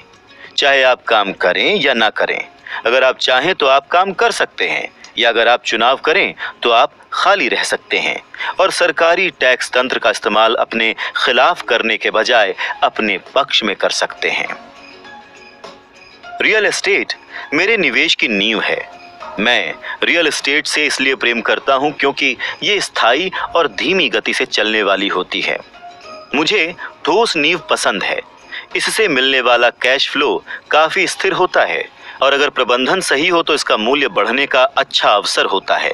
चाहे आप काम करें या ना करें। अगर आप चाहें तो आप काम कर सकते हैं, या अगर आप चुनाव करें तो आप खाली रह सकते हैं और सरकारी टैक्स तंत्र का इस्तेमाल अपने खिलाफ करने के बजाय अपने पक्ष में कर सकते हैं। रियल एस्टेट मेरे निवेश की नींव है। मैं रियल एस्टेट से इसलिए प्रेम करता हूं क्योंकि ये स्थायी और धीमी गति से चलने वाली होती है। मुझे ठोस नींव पसंद है। इससे मिलने वाला कैश फ्लो काफी स्थिर होता है और अगर प्रबंधन सही हो तो इसका मूल्य बढ़ने का अच्छा अवसर होता है।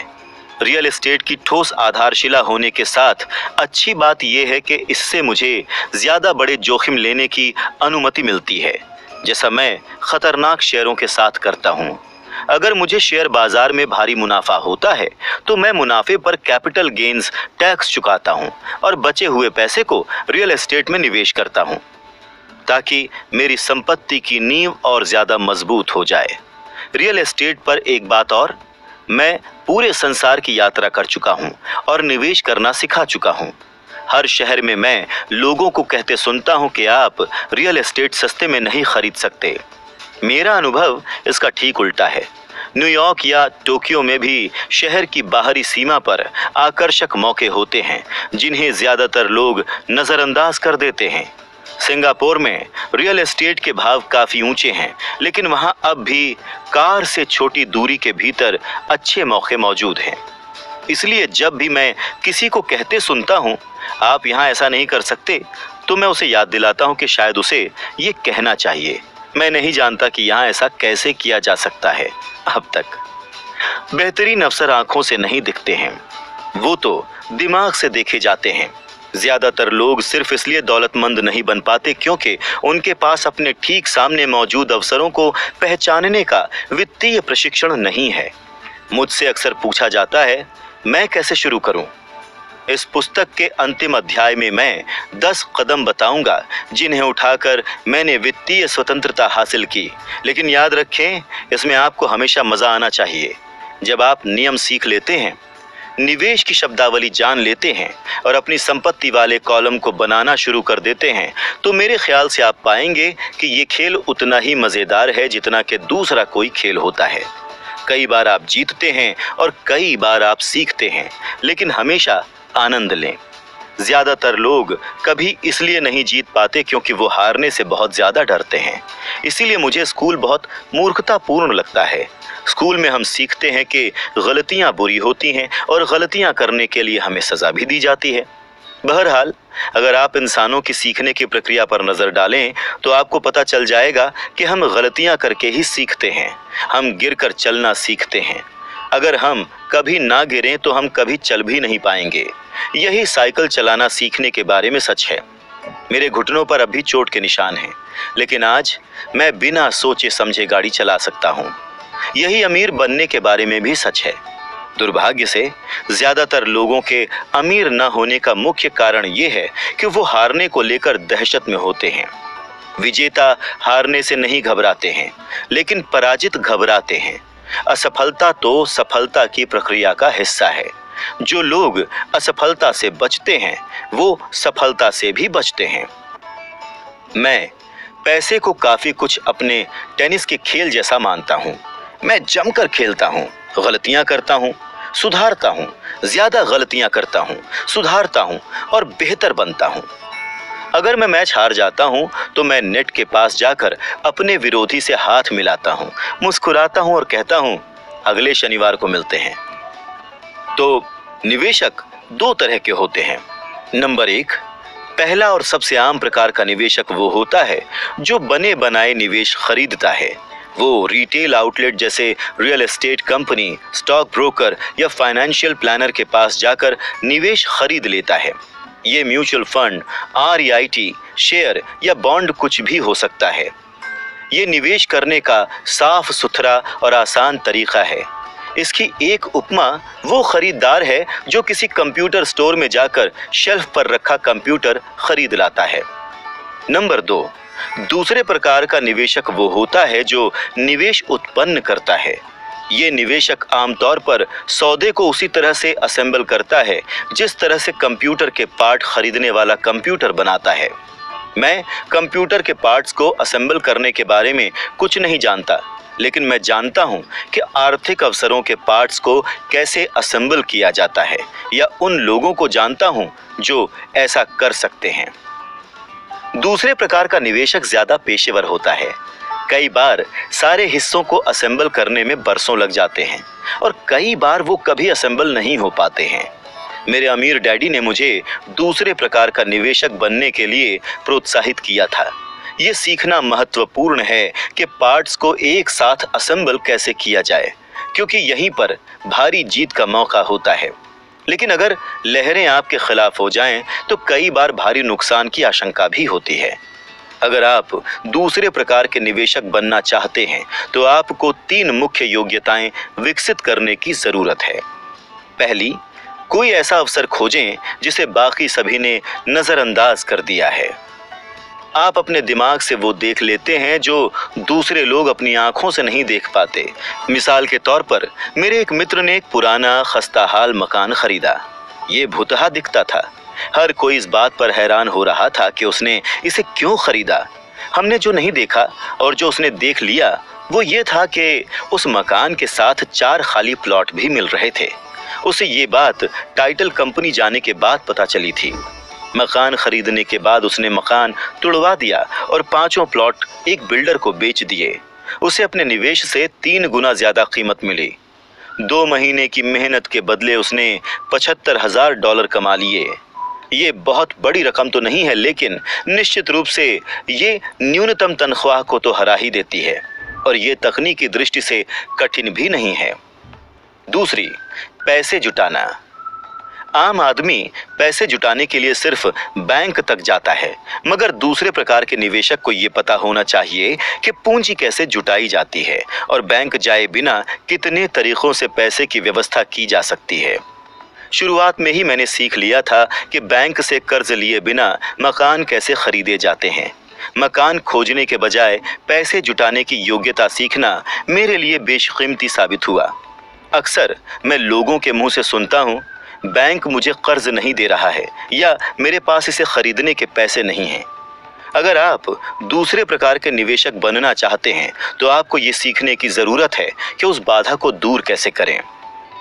रियल एस्टेट की ठोस आधारशिला होने के साथ अच्छी बात यह है कि इससे मुझे ज्यादा बड़े जोखिम लेने की अनुमति मिलती है, जैसा मैं खतरनाक शेयरों के साथ करता हूं। अगर मुझे शेयर बाजार में भारी मुनाफा होता है तो मैं मुनाफे पर कैपिटल गेन्स टैक्स चुकाता हूं और बचे हुए पैसे को रियल एस्टेट में निवेश करता हूं ताकि मेरी संपत्ति की नींव और ज्यादा मजबूत हो जाए। रियल एस्टेट पर एक बात और, मैं पूरे संसार की यात्रा कर चुका हूं और निवेश करना सिखा चुका हूं। हर शहर में मैं लोगों को कहते सुनता हूं कि आप रियल एस्टेट सस्ते में नहीं खरीद सकते। मेरा अनुभव इसका ठीक उल्टा है। न्यूयॉर्क या टोक्यो में भी शहर की बाहरी सीमा पर आकर्षक मौके होते हैं जिन्हें ज्यादातर लोग नजरअंदाज कर देते हैं। सिंगापुर में रियल एस्टेट के भाव काफी ऊंचे हैं, लेकिन वहां अब भी कार से छोटी दूरी के भीतर अच्छे मौके मौजूद हैं। इसलिए जब भी मैं किसी को कहते सुनता हूं आप यहां ऐसा नहीं कर सकते, तो मैं उसे याद दिलाता हूं कि शायद उसे ये कहना चाहिए। मैं नहीं जानता कि यहाँ ऐसा कैसे किया जा सकता है। अब तक बेहतरीन अवसर आंखों से नहीं दिखते हैं, वो तो दिमाग से देखे जाते हैं। ज्यादातर लोग सिर्फ इसलिए दौलतमंद नहीं बन पाते क्योंकि उनके पास अपने ठीक सामने मौजूद अवसरों को पहचानने का वित्तीय प्रशिक्षण नहीं है। मुझसे अक्सर पूछा जाता है, मैं कैसे शुरू करूं? इस पुस्तक के अंतिम अध्याय में मैं 10 कदम बताऊंगा जिन्हें उठाकर मैंने वित्तीय स्वतंत्रता हासिल की। लेकिन याद रखें, इसमें आपको हमेशा मजा आना चाहिए। जब आप नियम सीख लेते हैं, निवेश की शब्दावली जान लेते हैं और अपनी संपत्ति वाले कॉलम को बनाना शुरू कर देते हैं, तो मेरे ख्याल से आप पाएंगे कि ये खेल उतना ही मजेदार है जितना कि दूसरा कोई खेल होता है। कई बार आप जीतते हैं और कई बार आप सीखते हैं, लेकिन हमेशा आनंद लें। ज्यादातर लोग कभी इसलिए नहीं जीत पाते क्योंकि वो हारने से बहुत ज्यादा डरते हैं। इसीलिए मुझे स्कूल बहुत मूर्खतापूर्ण लगता है। स्कूल में हम सीखते हैं कि गलतियां बुरी होती हैं और गलतियां करने के लिए हमें सजा भी दी जाती है। बहरहाल, अगर आप इंसानों की सीखने की प्रक्रिया पर नजर डालें तो आपको पता चल जाएगा कि हम गलतियां करके ही सीखते हैं। हम गिरकर चलना सीखते हैं। अगर हम कभी ना गिरें तो हम कभी चल भी नहीं पाएंगे। यही साइकिल चलाना सीखने के बारे में सच है। मेरे घुटनों पर अब भी चोट के निशान हैं, लेकिन आज मैं बिना सोचे समझे गाड़ी चला सकता हूँ। यही अमीर बनने के बारे में भी सच है। दुर्भाग्य से ज्यादातर लोगों के अमीर न होने का मुख्य कारण ये है कि वो हारने को लेकर दहशत में होते हैं। विजेता हारने से नहीं घबराते हैं, लेकिन पराजित घबराते हैं। असफलता तो सफलता की प्रक्रिया का हिस्सा है। जो लोग असफलता से बचते हैं वो सफलता से भी बचते हैं। मैं पैसे को काफी कुछ अपने टेनिस के खेल जैसा मानता हूँ। मैं जमकर खेलता हूँ, गलतियां करता हूँ, सुधारता हूँ, ज्यादा गलतियां करता हूँ, सुधारता हूँ और बेहतर बनता हूँ। अगर मैं मैच हार जाता हूँ तो मैं नेट के पास जाकर अपने विरोधी से हाथ मिलाता हूँ, मुस्कुराता हूँ और कहता हूँ अगले शनिवार को मिलते हैं। तो निवेशक दो तरह के होते हैं। नंबर 1, पहला और सबसे आम प्रकार का निवेशक वो होता है जो बने बनाए निवेश खरीदता है। वो रिटेल आउटलेट जैसे real estate company, stock broker या फाइनेंशियल प्लानर के पास जाकर निवेश खरीद लेता है। ये म्यूचुअल फंड, REIT, शेयर या बॉन्ड कुछ भी हो सकता है। ये निवेश करने का साफ सुथरा और आसान तरीका है। इसकी एक उपमा वो खरीदार है जो किसी कंप्यूटर स्टोर में जाकर शेल्फ पर रखा कंप्यूटर खरीद लाता है। नंबर 2, दूसरे प्रकार का निवेशक वो होता है जो निवेश उत्पन्न करता है। ये निवेशक आमतौर पर सौदे को उसी तरह से असेंबल करता है जिस तरह से कंप्यूटर के पार्ट खरीदने वाला कंप्यूटर बनाता है। मैं कंप्यूटर के पार्ट्स को असेंबल करने के बारे में कुछ नहीं जानता, लेकिन मैं जानता हूं कि आर्थिक अवसरों के पार्ट्स को कैसे असेंबल किया जाता है या उन लोगों को जानता हूं जो ऐसा कर सकते हैं। दूसरे प्रकार का निवेशक ज्यादा पेशेवर होता है। कई बार सारे हिस्सों को असेंबल करने में बरसों लग जाते हैं और कई बार वो कभी असेंबल नहीं हो पाते हैं। मेरे अमीर डैडी ने मुझे दूसरे प्रकार का निवेशक बनने के लिए प्रोत्साहित किया था। ये सीखना महत्वपूर्ण है कि पार्ट्स को एक साथ असेंबल कैसे किया जाए, क्योंकि यहीं पर भारी जीत का मौका होता है। लेकिन अगर लहरें आपके खिलाफ हो जाएं तो कई बार भारी नुकसान की आशंका भी होती है। अगर आप दूसरे प्रकार के निवेशक बनना चाहते हैं तो आपको 3 मुख्य योग्यताएं विकसित करने की जरूरत है। पहली, कोई ऐसा अवसर खोजें जिसे बाकी सभी ने नजरअंदाज कर दिया है। आप अपने दिमाग से वो देख लेते हैं जो दूसरे लोग अपनी आंखों से नहीं देख पाते। मिसाल के तौर पर मेरे एक मित्र ने एक पुराना खस्ताहाल मकान खरीदा। ये भुतहा दिखता था। हर कोई इस बात पर हैरान हो रहा था कि उसने इसे क्यों खरीदा। हमने जो नहीं देखा और जो उसने देख लिया वो ये था कि उस मकान के साथ 4 खाली प्लॉट भी मिल रहे थे। उसे ये बात टाइटल कंपनी जाने के बाद पता चली थी। मकान खरीदने के बाद उसने मकान तुड़वा दिया और 5 प्लॉट एक बिल्डर को बेच दिए। उसे अपने निवेश से 3 गुना ज्यादा कीमत मिली। 2 महीने की मेहनत के बदले उसने $75,000 कमा लिए। ये बहुत बड़ी रकम तो नहीं है, लेकिन निश्चित रूप से ये न्यूनतम तनख्वाह को तो हरा ही देती है और ये तकनीकी दृष्टि से कठिन भी नहीं है। दूसरी, पैसे जुटाना। आम आदमी पैसे जुटाने के लिए सिर्फ बैंक तक जाता है, मगर दूसरे प्रकार के निवेशक को ये पता होना चाहिए कि पूंजी कैसे जुटाई जाती है और बैंक जाए बिना कितने तरीकों से पैसे की व्यवस्था की जा सकती है। शुरुआत में ही मैंने सीख लिया था कि बैंक से कर्ज लिए बिना मकान कैसे खरीदे जाते हैं। मकान खोजने के बजाय पैसे जुटाने की योग्यता सीखना मेरे लिए बेशकीमती साबित हुआ। अक्सर मैं लोगों के मुंह से सुनता हूँ, बैंक मुझे कर्ज नहीं दे रहा है या मेरे पास इसे खरीदने के पैसे नहीं हैं। अगर आप दूसरे प्रकार के निवेशक बनना चाहते हैं तो आपको ये सीखने की जरूरत है कि उस बाधा को दूर कैसे करें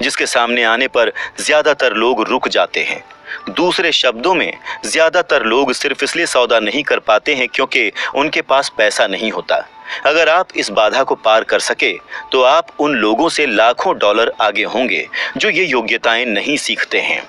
जिसके सामने आने पर ज्यादातर लोग रुक जाते हैं। दूसरे शब्दों में, ज्यादातर लोग सिर्फ इसलिए सौदा नहीं कर पाते हैं क्योंकि उनके पास पैसा नहीं होता। अगर आप इस बाधा को पार कर सके तो आप उन लोगों से लाखों डॉलर आगे होंगे जो ये योग्यताएं नहीं सीखते हैं।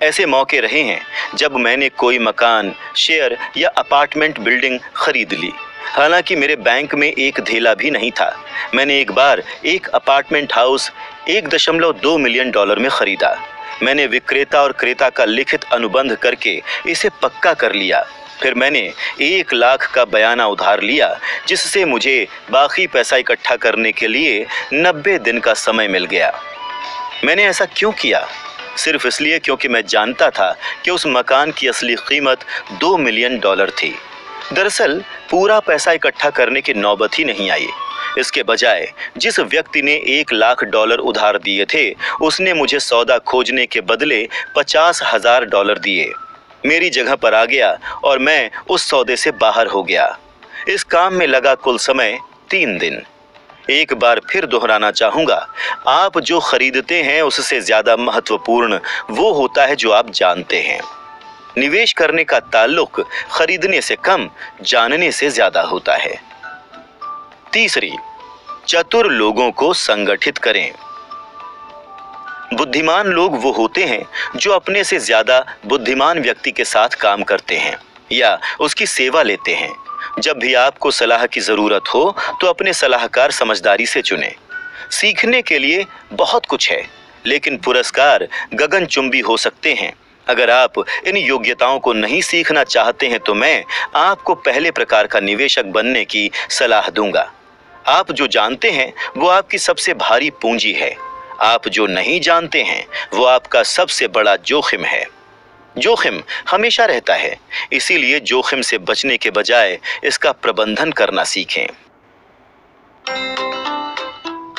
ऐसे मौके रहे हैं जब मैंने कोई मकान, शेयर या अपार्टमेंट बिल्डिंग खरीद ली, हालांकि मेरे बैंक में एक धेला भी नहीं था। मैंने एक बार एक अपार्टमेंट हाउस $1.2 मिलियन में खरीदा। मैंने विक्रेता और क्रेता का लिखित अनुबंध करके इसे पक्का कर लिया। फिर मैंने 1 लाख का बयाना उधार लिया, जिससे मुझे बाकी पैसा इकट्ठा करने के लिए 90 दिन का समय मिल गया। मैंने ऐसा क्यों किया? सिर्फ इसलिए क्योंकि मैं जानता था कि उस मकान की असली कीमत $2 मिलियन थी। दरअसल पूरा पैसा इकट्ठा करने की नौबत ही नहीं आई। इसके बजाय जिस व्यक्ति ने $1 लाख उधार दिए थे, उसने मुझे सौदा खोजने के बदले $50,000 दिए, मेरी जगह पर आ गया और मैं उस सौदे से बाहर हो गया। इस काम में लगा कुल समय 3 दिन। एक बार फिर दोहराना चाहूंगा, आप जो खरीदते हैं उससे ज्यादा महत्वपूर्ण वो होता है जो आप जानते हैं। निवेश करने का ताल्लुक खरीदने से कम जानने से ज्यादा होता है। तीसरी, चतुर लोगों को संगठित करें। बुद्धिमान लोग वो होते हैं जो अपने से ज्यादा बुद्धिमान व्यक्ति के साथ काम करते हैं या उसकी सेवा लेते हैं। जब भी आपको सलाह की जरूरत हो तो अपने सलाहकार समझदारी से चुनें। सीखने के लिए बहुत कुछ है, लेकिन पुरस्कार गगनचुंबी हो सकते हैं। अगर आप इन योग्यताओं को नहीं सीखना चाहते हैं तो मैं आपको पहले प्रकार का निवेशक बनने की सलाह दूंगा। आप जो जानते हैं वो आपकी सबसे भारी पूंजी है। आप जो नहीं जानते हैं वो आपका सबसे बड़ा जोखिम है। जोखिम हमेशा रहता है, इसीलिए जोखिम से बचने के बजाय इसका प्रबंधन करना सीखें।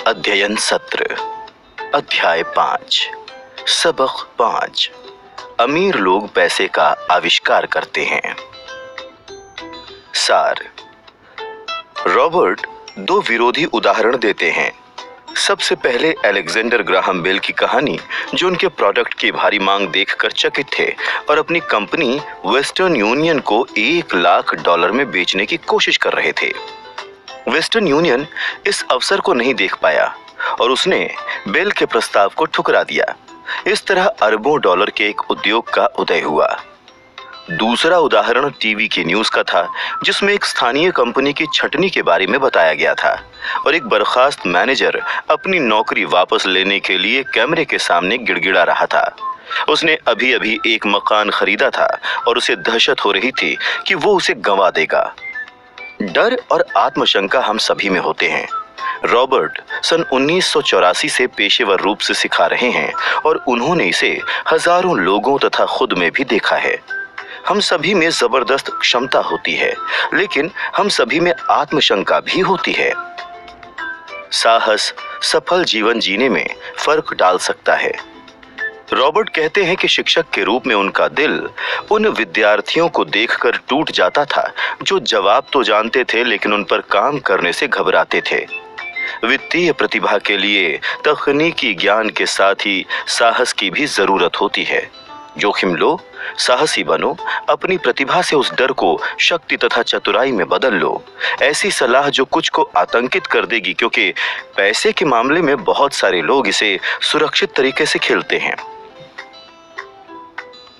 अध्ययन सत्र, अध्याय 5, सबक 5। अमीर लोग पैसे का आविष्कार करते हैं। सार, रॉबर्ट दो विरोधी उदाहरण देते हैं। सबसे पहले अलेक्जेंडर ग्राहम बेल की कहानी, जो उनके प्रोडक्ट की भारी मांग देखकर चकित थे और अपनी कंपनी वेस्टर्न यूनियन को $1,00,000 में बेचने की कोशिश कर रहे थे। वेस्टर्न यूनियन इस अवसर को नहीं देख पाया और उसने बेल के प्रस्ताव को ठुकरा दिया। इस तरह अरबों डॉलर के एक उद्योग का उदय हुआ। दूसरा उदाहरण टीवी की न्यूज का था, जिसमें एक स्थानीय कंपनी की छटनी के बारे में बताया गया था और एक बर्खास्त मैनेजर अपनी नौकरी वापस लेने के लिए कैमरे के सामने गिड़गिड़ा रहा था। उसने अभी अभी एक मकान खरीदा था और उसे दहशत हो रही थी कि वो उसे गंवा देगा। डर और आत्मशंका हम सभी में होते हैं। रॉबर्ट सन 1984 से पेशेवर रूप से सिखा रहे हैं और उन्होंने इसे हजारों लोगों तथा खुद में भी देखा है। हम सभी में जबरदस्त क्षमता होती है, लेकिन हम सभी में आत्मशंका भी होती है। साहस सफल जीवन जीने में फर्क डाल सकता है। रॉबर्ट कहते हैं कि शिक्षक के रूप में उनका दिल उन विद्यार्थियों को देखकर टूट जाता था जो जवाब तो जानते थे लेकिन उन पर काम करने से घबराते थे। वित्तीय प्रतिभा के लिए तकनीकी ज्ञान के साथ ही साहस की भी जरूरत होती है। जोखिम लो, साहसी बनो, अपनी प्रतिभा से उस डर को शक्ति तथा चतुराई में बदल लो। ऐसी सलाह जो कुछ को आतंकित कर देगी, क्योंकि पैसे के मामले में बहुत सारे लोग इसे सुरक्षित तरीके से खेलते हैं।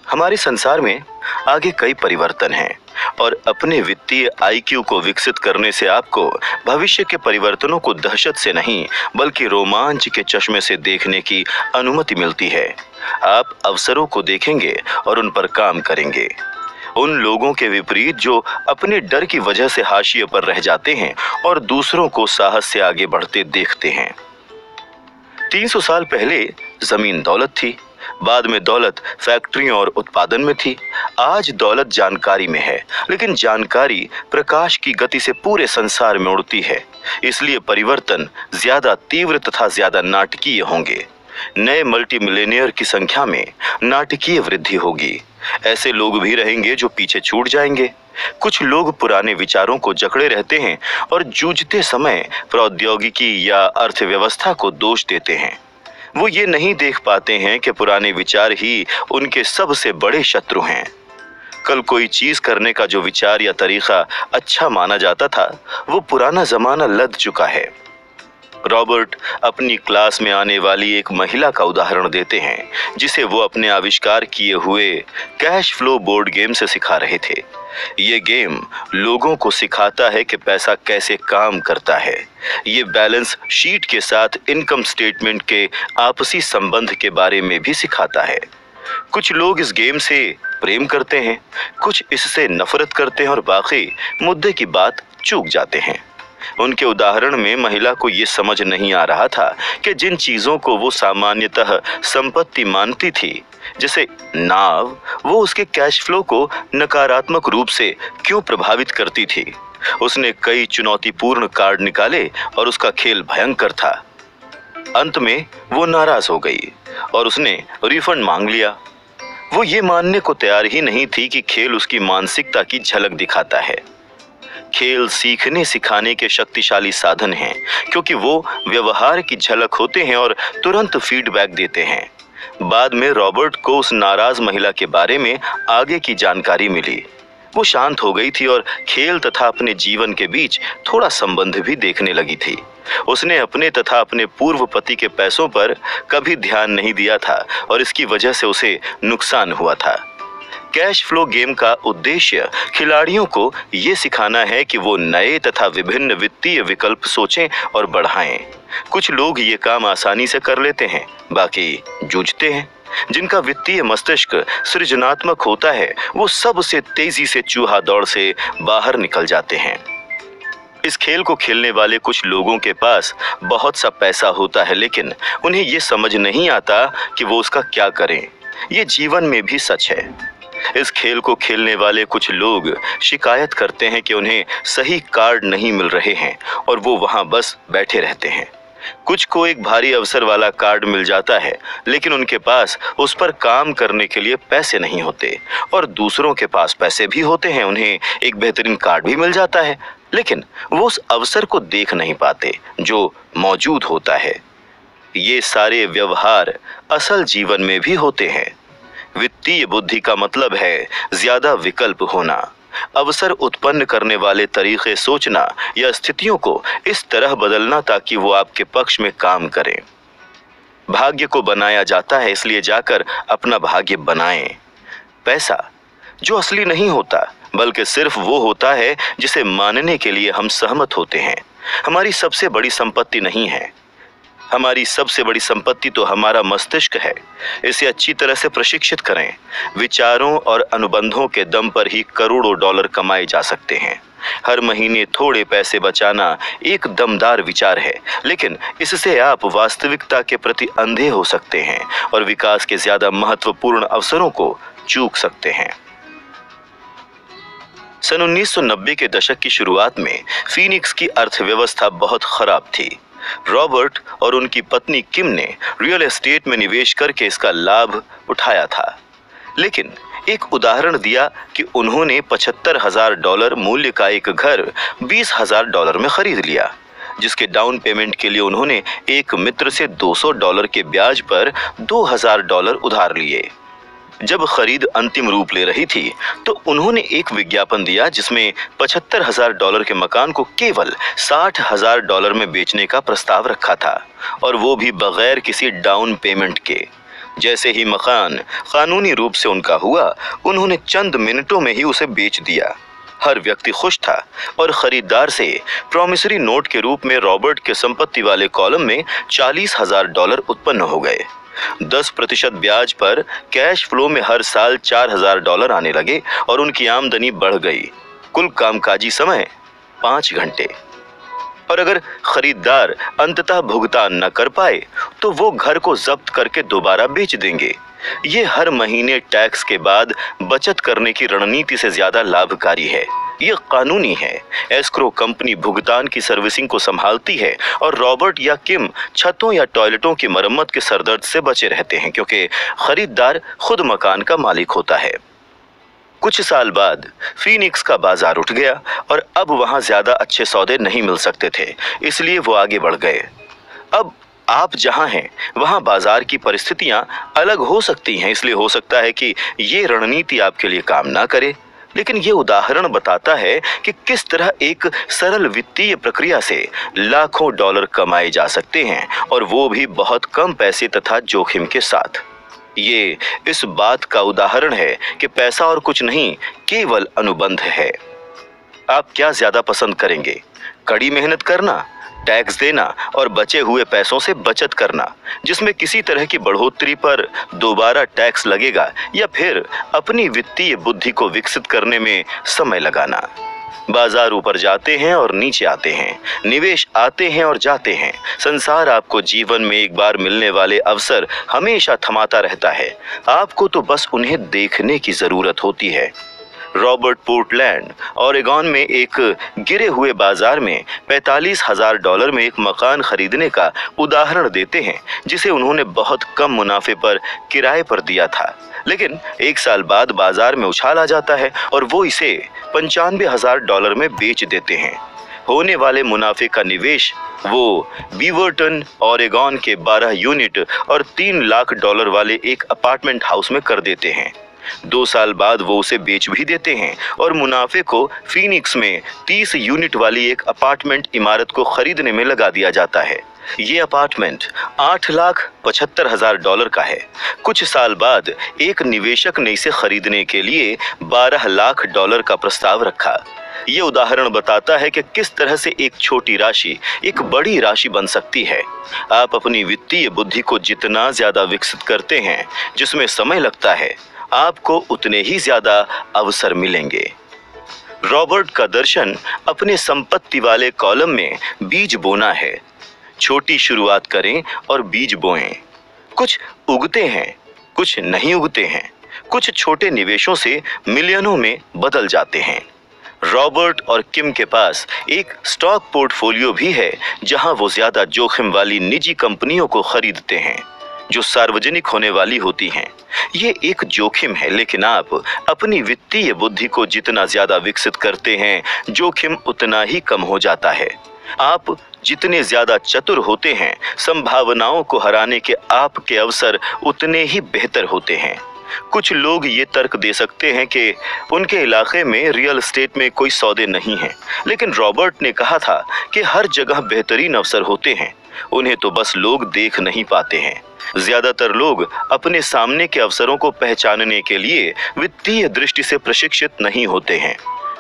हमारे संसार में आगे कई परिवर्तन हैं और अपने वित्तीय आईक्यू को विकसित करने से आपको भविष्य के परिवर्तनों को दहशत से नहीं बल्कि रोमांच के चश्मे से देखने की अनुमति मिलती है। आप अवसरों को देखेंगे और उन पर काम करेंगे। उन लोगों के विपरीत जो अपने डर की वजह से हाशिए पर रह जाते हैं और दूसरों को साहस से आगे बढ़ते देखते हैं। 300 साल पहले जमीन दौलत थी, बाद में दौलत फैक्ट्रियों और उत्पादन में थी। आज दौलत जानकारी में है, लेकिन जानकारी प्रकाश की गति से पूरे संसार में उड़ती है। इसलिए परिवर्तन ज्यादा तीव्र तथा ज्यादा नाटकीय होंगे। नए मल्टी मिलेनियर की संख्या में नाटकीय वृद्धि होगी। ऐसे लोग भी रहेंगे जो पीछे छूट जाएंगे। कुछ लोग पुराने विचारों को जकड़े रहते हैं और जूझते समय प्रौद्योगिकी या अर्थव्यवस्था को दोष देते हैं। वो ये नहीं देख पाते हैं कि पुराने विचार ही उनके सबसे बड़े शत्रु हैं। कल कोई चीज करने का जो विचार या तरीका अच्छा माना जाता था, वो पुराना जमाना लद चुका है। रॉबर्ट अपनी क्लास में आने वाली एक महिला का उदाहरण देते हैं, जिसे वो अपने आविष्कार किए हुए कैश फ्लो बोर्ड गेम से सिखा रहे थे। ये गेम लोगों को सिखाता है कि पैसा कैसे काम करता है। ये बैलेंस शीट के साथ इनकम स्टेटमेंट के आपसी संबंध के बारे में भी सिखाता है। कुछ लोग इस गेम से प्रेम करते हैं, कुछ इससे नफरत करते हैं और बाकी मुद्दे की बात चूक जाते हैं। उनके उदाहरण में महिला को ये समझ नहीं आ रहा था कि जिन चीजों को वो सामान्यतः संपत्ति मानती थी, जैसे नाव, वो उसके कैश फ्लो को नकारात्मक रूप से क्यों प्रभावित करती थी। उसने कई चुनौतीपूर्ण कार्ड निकाले और उसका खेल भयंकर था। अंत में वो नाराज हो गई और उसने रिफंड मांग लिया। वो ये मानने को तैयार ही नहीं थी कि खेल उसकी मानसिकता की झलक दिखाता है। खेल सीखने सिखाने के शक्तिशाली साधन हैं, क्योंकि वो व्यवहार की झलक होते हैं और तुरंत फीडबैक देते हैं। बाद में रॉबर्ट को उस नाराज महिला के बारे में आगे की जानकारी मिली। वो शांत हो गई थी और खेल तथा अपने जीवन के बीच थोड़ा संबंध भी देखने लगी थी। उसने अपने तथा अपने पूर्व पति के पैसों पर कभी ध्यान नहीं दिया था और इसकी वजह से उसे नुकसान हुआ था। कैश फ्लो गेम का उद्देश्य खिलाड़ियों को ये सिखाना है कि वो नए तथा विभिन्न वित्तीय विकल्प सोचें और बढ़ाएं। कुछ लोग ये काम आसानी से कर लेते हैं, बाकी जूझते हैं। जिनका वित्तीय मस्तिष्क सृजनात्मक होता है वो सबसे तेजी से चूहा दौड़ से बाहर निकल जाते हैं। इस खेल को खेलने वाले कुछ लोगों के पास बहुत सा पैसा होता है, लेकिन उन्हें ये समझ नहीं आता कि वो उसका क्या करें। ये जीवन में भी सच है। इस खेल को खेलने वाले कुछ लोग शिकायत करते हैं कि उन्हें सही कार्ड नहीं मिल रहे हैं और वो वहां बस बैठे रहते हैं। कुछ को एक भारी अवसर वाला कार्ड मिल जाता है, लेकिन उनके पास उस पर काम करने के लिए पैसे नहीं होते, और दूसरों के पास पैसे भी होते हैं, उन्हें एक बेहतरीन कार्ड भी मिल जाता है, लेकिन वो उस अवसर को देख नहीं पाते जो मौजूद होता है। ये सारे व्यवहार असल जीवन में भी होते हैं। वित्तीय बुद्धि का मतलब है ज्यादा विकल्प होना, अवसर उत्पन्न करने वाले तरीके सोचना या स्थितियों को इस तरह बदलना ताकि वो आपके पक्ष में काम करें। भाग्य को बनाया जाता है, इसलिए जाकर अपना भाग्य बनाएं। पैसा जो असली नहीं होता, बल्कि सिर्फ वो होता है जिसे मानने के लिए हम सहमत होते हैं। हमारी सबसे बड़ी संपत्ति नहीं है। हमारी सबसे बड़ी संपत्ति तो हमारा मस्तिष्क है। इसे अच्छी तरह से प्रशिक्षित करें। विचारों और अनुबंधों के दम पर ही करोड़ों डॉलर कमाए जा सकते हैं। हर महीने थोड़े पैसे बचाना एक दमदार विचार है, लेकिन इससे आप वास्तविकता के प्रति अंधे हो सकते हैं और विकास के ज्यादा महत्वपूर्ण अवसरों को चूक सकते हैं। सन 1990 के दशक की शुरुआत में फीनिक्स की अर्थव्यवस्था बहुत खराब थी। रॉबर्ट और उनकी पत्नी किम ने रियल एस्टेट में निवेश करके इसका लाभ उठाया था, लेकिन एक उदाहरण दिया कि उन्होंने $75,000 मूल्य का एक घर $20,000 में खरीद लिया, जिसके डाउन पेमेंट के लिए उन्होंने एक मित्र से $200 के ब्याज पर $2,000 उधार लिए। जब खरीद अंतिम रूप ले रही थी तो उन्होंने एक विज्ञापन दिया जिसमें $75,000 के मकान को केवल $60,000 में बेचने का प्रस्ताव रखा था, और वो भी बगैर किसी डाउन पेमेंट के। जैसे ही मकान कानूनी रूप से उनका हुआ, उन्होंने चंद मिनटों में ही उसे बेच दिया। हर व्यक्ति खुश था और खरीदार से प्रॉमिसरी नोट के रूप में रॉबर्ट के संपत्ति वाले कॉलम में $40,000 उत्पन्न हो गए। 10% ब्याज पर कैश फ्लो में हर साल $4,000 आने लगे और उनकी आमदनी बढ़ गई। कुल कामकाजी समय 5 घंटे। और अगर खरीदार अंततः भुगतान न कर पाए तो वो घर को जब्त करके दोबारा बेच देंगे। ये हर महीने टैक्स के बाद बचत करने की रणनीति से ज्यादा लाभकारी है। ये कानूनी है। एस्क्रो कंपनी भुगतान की सर्विसिंग को संभालती है और रॉबर्ट या किम छतों या टॉयलेटों की मरम्मत के सरदर्द से बचे रहते हैं, क्योंकि खरीदार खुद मकान का मालिक होता है। कुछ साल बाद फीनिक्स का बाजार उठ गया और अब वहां ज्यादा अच्छे सौदे नहीं मिल सकते थे, इसलिए वो आगे बढ़ गए। अब आप जहां हैं वहां बाजार की परिस्थितियां अलग हो सकती हैं, इसलिए हो सकता है कि ये रणनीति आपके लिए काम ना करे, लेकिन ये उदाहरण बताता है कि किस तरह एक सरल वित्तीय प्रक्रिया से लाखों डॉलर कमाए जा सकते हैं, और वो भी बहुत कम पैसे तथा जोखिम के साथ। ये इस बात का उदाहरण है कि पैसा और कुछ नहीं, केवल अनुबंध है। आप क्या ज्यादा पसंद करेंगे? कड़ी मेहनत करना, टैक्स देना और बचे हुए पैसों से बचत करना जिसमें किसी तरह की बढ़ोतरी पर दोबारा टैक्स लगेगा, या फिर अपनी वित्तीय बुद्धि को विकसित करने में समय लगाना? बाजार ऊपर जाते हैं और नीचे आते हैं, निवेश आते हैं और जाते हैं। संसार आपको जीवन में एक बार मिलने वाले अवसर हमेशा थमाता रहता है, आपको तो बस उन्हें देखने की जरूरत होती है। रॉबर्ट पोर्टलैंड ओरेगॉन में एक गिरे हुए बाजार में $45,000 में एक मकान खरीदने का उदाहरण देते हैं, जिसे उन्होंने बहुत कम मुनाफे पर किराए पर दिया था, लेकिन एक साल बाद बाजार में उछाल आ जाता है और वो इसे $95,000 में बेच देते हैं। होने वाले मुनाफे का निवेश वो बीवर्टन ओरेगॉन के 12 यूनिट और $3 लाख वाले एक अपार्टमेंट हाउस में कर देते हैं। 2 साल बाद वो उसे बेच भी देते हैं और मुनाफे को फीनिक्स में 30 यूनिट वाली एक अपार्टमेंट इमारत को खरीदने में लगा दिया जाता है। ये अपार्टमेंट $8,75,000 का है। कुछ साल बाद एक निवेशक ने इसे खरीदने के लिए $12 लाख का प्रस्ताव रखा। ये उदाहरण बताता है कि किस तरह से एक छोटी राशि एक बड़ी राशि बन सकती है। आप अपनी वित्तीय बुद्धि को जितना ज्यादा विकसित करते हैं, जिसमें समय लगता है, आपको उतने ही ज्यादा अवसर मिलेंगे। रॉबर्ट का दर्शन अपने संपत्ति वाले कॉलम में बीज बोना है। छोटी शुरुआत करें और बीज बोएं। कुछ उगते हैं, कुछ नहीं उगते हैं। कुछ छोटे निवेशों से मिलियनों में बदल जाते हैं। रॉबर्ट और किम के पास एक स्टॉक पोर्टफोलियो भी है, जहां वो ज्यादा जोखिम वाली निजी कंपनियों को खरीदते हैं जो सार्वजनिक होने वाली होती हैं। ये एक जोखिम है, लेकिन आप अपनी वित्तीय बुद्धि को जितना ज्यादा विकसित करते हैं, जोखिम उतना ही कम हो जाता है। आप जितने ज्यादा चतुर होते हैं, संभावनाओं को हराने के आपके अवसर उतने ही बेहतर होते हैं। कुछ लोग ये तर्क दे सकते हैं कि उनके इलाके में रियल एस्टेट में कोई सौदे नहीं हैं, लेकिन रॉबर्ट ने कहा था कि हर जगह बेहतरीन अवसर होते हैं, उन्हें तो बस लोग देख नहीं पाते हैं। ज्यादातर लोग अपने सामने के अवसरों को पहचानने के लिए वित्तीय दृष्टि से प्रशिक्षित नहीं होते हैं।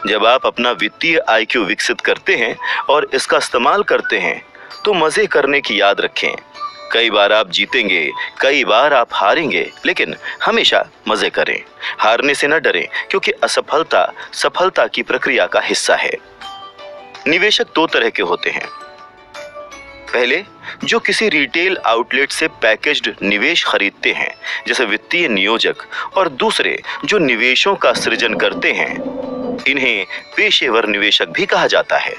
जब आप अपना वित्तीय IQ विकसित करते हैं और इसका इस्तेमाल करते हैं, तो मजे करने की याद रखें। कई बार आप जीतेंगे, कई बार आप हारेंगे, लेकिन हमेशा मजे करें। हारने से न डरें, क्योंकि असफलता सफलता की प्रक्रिया का हिस्सा है। निवेशक 2 तरह के होते हैं। पहले, जो किसी रिटेल आउटलेट से पैकेज्ड निवेश खरीदते हैं, जैसे वित्तीय नियोजक, और दूसरे जो निवेशों का सृजन करते हैं। इन्हें पेशेवर निवेशक भी कहा जाता है।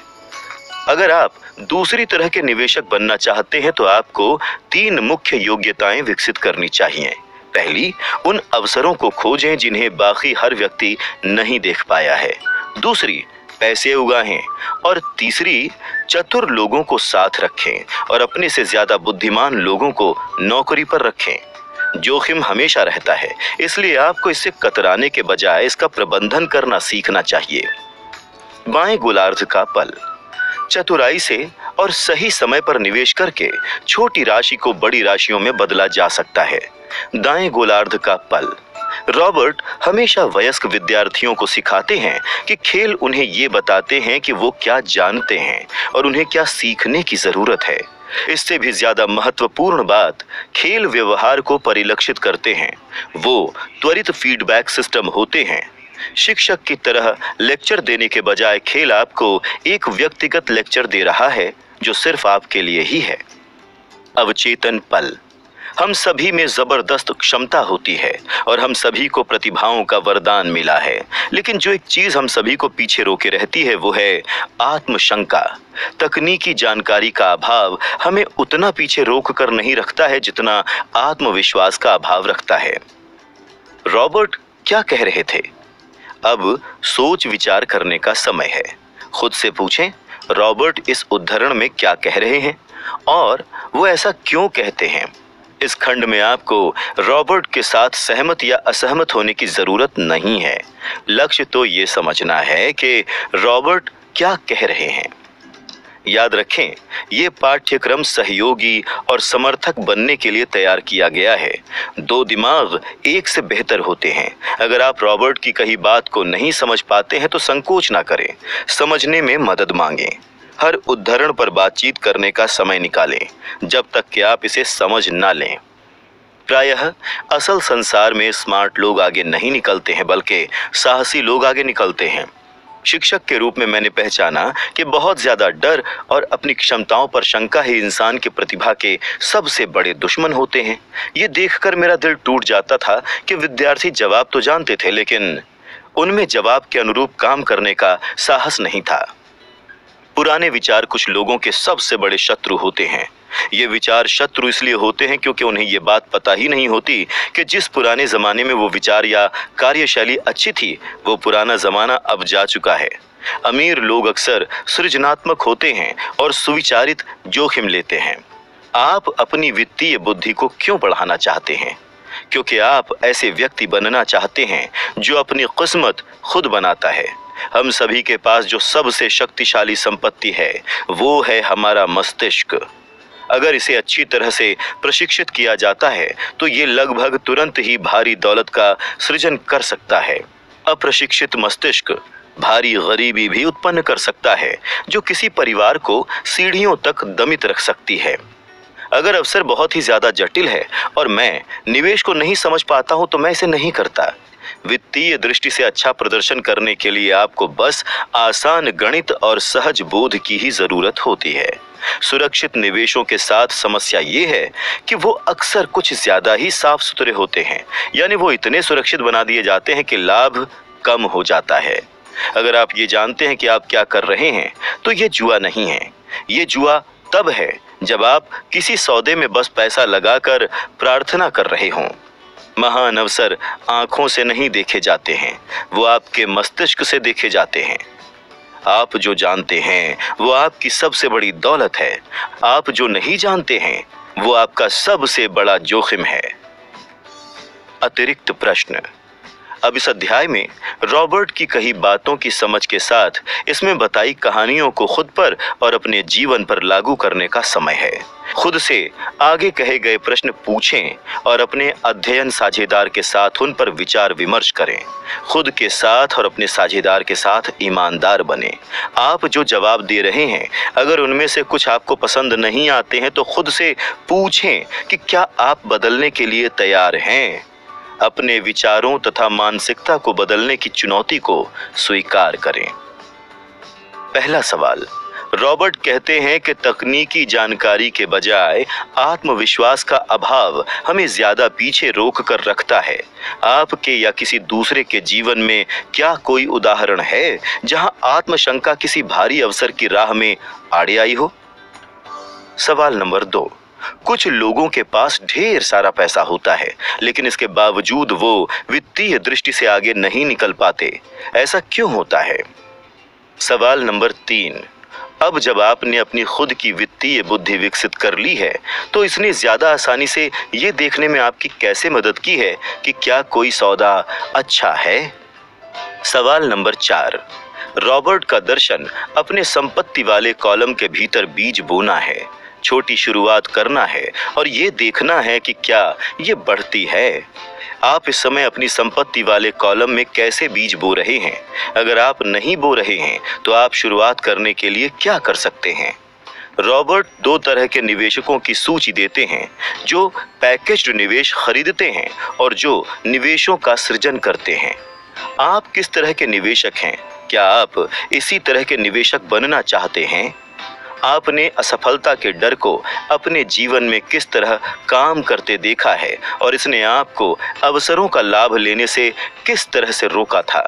अगर आप दूसरी तरह के निवेशक बनना चाहते हैं, तो आपको 3 मुख्य योग्यताएं विकसित करनी चाहिए। पहली, उन अवसरों को खोजें जिन्हें बाकी हर व्यक्ति नहीं देख पाया है। दूसरी, पैसे उगाएं। और तीसरी, चतुर लोगों को साथ रखें और अपने से ज्यादा बुद्धिमान लोगों को नौकरी पर रखें। जोखिम हमेशा रहता है, इसलिए आपको इससे कतराने के बजाय इसका प्रबंधन करना सीखना चाहिए। बाएं गोलार्ध का पल। चतुराई से और सही समय पर निवेश करके छोटी राशि को बड़ी राशियों में बदला जा सकता है। दाएं गोलार्ध का पल। रॉबर्ट हमेशा वयस्क विद्यार्थियों को सिखाते हैं कि खेल उन्हें ये बताते हैं कि वो क्या जानते हैं और उन्हें क्या सीखने की जरूरत है। इससे भी ज्यादा महत्वपूर्ण बात, खेल व्यवहार को परिलक्षित करते हैं। वो त्वरित फीडबैक सिस्टम होते हैं। शिक्षक की तरह लेक्चर देने के बजाय खेल आपको एक व्यक्तिगत लेक्चर दे रहा है, जो सिर्फ आपके लिए ही है। अवचेतन पल। हम सभी में जबरदस्त क्षमता होती है और हम सभी को प्रतिभाओं का वरदान मिला है, लेकिन जो एक चीज हम सभी को पीछे रोके रहती है, वो है आत्मशंका। तकनीकी जानकारी का अभाव हमें उतना पीछे रोक कर नहीं रखता है जितना आत्मविश्वास का अभाव रखता है। रॉबर्ट क्या कह रहे थे? अब सोच विचार करने का समय है। खुद से पूछें, रॉबर्ट इस उद्धरण में क्या कह रहे हैं और वो ऐसा क्यों कहते हैं। इस खंड में आपको रॉबर्ट के साथ सहमत या असहमत होने की जरूरत नहीं है। लक्ष्य तो ये समझना है कि रॉबर्ट क्या कह रहे हैं। याद रखें, ये पाठ्यक्रम सहयोगी और समर्थक बनने के लिए तैयार किया गया है। 2 दिमाग एक से बेहतर होते हैं। अगर आप रॉबर्ट की कही बात को नहीं समझ पाते हैं, तो संकोच ना करें, समझने में मदद मांगें। हर उद्धरण पर बातचीत करने का समय निकालें, जब तक कि आप इसे समझ ना लें। प्रायः असल संसार में स्मार्ट लोग आगे नहीं निकलते हैं, बल्कि साहसी लोग आगे निकलते हैं। शिक्षक के रूप में मैंने पहचाना कि बहुत ज्यादा डर और अपनी क्षमताओं पर शंका ही इंसान की प्रतिभा के सबसे बड़े दुश्मन होते हैं। ये देखकर मेरा दिल टूट जाता था कि विद्यार्थी जवाब तो जानते थे, लेकिन उनमें जवाब के अनुरूप काम करने का साहस नहीं था। पुराने विचार कुछ लोगों के सबसे बड़े शत्रु होते हैं। ये विचार शत्रु इसलिए होते हैं क्योंकि उन्हें ये बात पता ही नहीं होती कि जिस पुराने जमाने में वो विचार या कार्यशैली अच्छी थी, वो पुराना जमाना अब जा चुका है। अमीर लोग अक्सर सृजनात्मक होते हैं और सुविचारित जोखिम लेते हैं। आप अपनी वित्तीय बुद्धि को क्यों बढ़ाना चाहते हैं? क्योंकि आप ऐसे व्यक्ति बनना चाहते हैं जो अपनी किस्मत खुद बनाता है। हम सभी के पास जो सबसे शक्तिशाली संपत्ति है वो है हमारा मस्तिष्क। अगर इसे अच्छी तरह से प्रशिक्षित किया जाता है तो ये लगभग तुरंत ही भारी दौलत का सृजन कर सकता है। अप्रशिक्षित मस्तिष्क भारी गरीबी भी उत्पन्न कर सकता है जो किसी परिवार को सीढ़ियों तक दमित रख सकती है। अगर अवसर बहुत ही ज्यादा जटिल है और मैं निवेश को नहीं समझ पाता हूं तो मैं इसे नहीं करता। वित्तीय दृष्टि से अच्छा प्रदर्शन करने के लिए आपको बस आसान गणित और सहज बोध की ही जरूरत होती है। सुरक्षित निवेशों के साथ समस्या ये है कि वो अक्सर कुछ ज्यादा ही साफ सुथरे होते हैं, यानी वो इतने सुरक्षित बना दिए जाते हैं कि लाभ कम हो जाता है। अगर आप ये जानते हैं कि आप क्या कर रहे हैं तो ये जुआ नहीं है। ये जुआ तब है जब आप किसी सौदे में बस पैसा लगाकर प्रार्थना कर रहे हों। महान अवसर आंखों से नहीं देखे जाते हैं, वो आपके मस्तिष्क से देखे जाते हैं। आप जो जानते हैं वो आपकी सबसे बड़ी दौलत है। आप जो नहीं जानते हैं वो आपका सबसे बड़ा जोखिम है। अतिरिक्त प्रश्न। अब इस अध्याय में रॉबर्ट की कही बातों की समझ के साथ इसमें बताई कहानियों को खुद पर और अपने जीवन पर लागू करने का समय है। खुद से आगे कहे गए प्रश्न पूछें और अपने अध्ययन साझेदार के साथ उन पर विचार विमर्श करें। खुद के साथ और अपने साझेदार के साथ ईमानदार बने। आप जो जवाब दे रहे हैं अगर उनमें से कुछ आपको पसंद नहीं आते हैं तो खुद से पूछें कि क्या आप बदलने के लिए तैयार हैं। अपने विचारों तथा मानसिकता को बदलने की चुनौती को स्वीकार करें। पहला सवाल। रॉबर्ट कहते हैं कि तकनीकी जानकारी के बजाय आत्मविश्वास का अभाव हमें ज्यादा पीछे रोक कर रखता है। आपके या किसी दूसरे के जीवन में क्या कोई उदाहरण है जहां आत्मशंका किसी भारी अवसर की राह में आड़े आई हो? सवाल नंबर 2। कुछ लोगों के पास ढेर सारा पैसा होता है लेकिन इसके बावजूद वो वित्तीय दृष्टि से आगे नहीं निकल पाते। ऐसा क्यों होता है? सवाल नंबर 3। अब जब आपने अपनी खुद की वित्तीय बुद्धि विकसित कर ली है तो इसने ज्यादा आसानी से ये देखने में आपकी कैसे मदद की है कि क्या कोई सौदा अच्छा है? सवाल नंबर 4। रॉबर्ट का दर्शन अपने संपत्ति वाले कॉलम के भीतर बीज बोना है। छोटी शुरुआत करना है और ये देखना है कि क्या ये बढ़ती है। आप इस समय अपनी संपत्ति वाले कॉलम में कैसे बीज बो रहे हैं? अगर आप नहीं बो रहे हैं तो आप शुरुआत करने के लिए क्या कर सकते हैं? रॉबर्ट 2 तरह के निवेशकों की सूची देते हैं, जो पैकेज्ड निवेश खरीदते हैं और जो निवेशों का सृजन करते हैं। आप किस तरह के निवेशक हैं? क्या आप इसी तरह के निवेशक बनना चाहते हैं? आपने असफलता के डर को अपने जीवन में किस तरह काम करते देखा है और इसने आपको अवसरों का लाभ लेने से किस तरह से रोका था?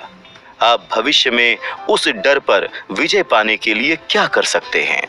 आप भविष्य में उस डर पर विजय पाने के लिए क्या कर सकते हैं?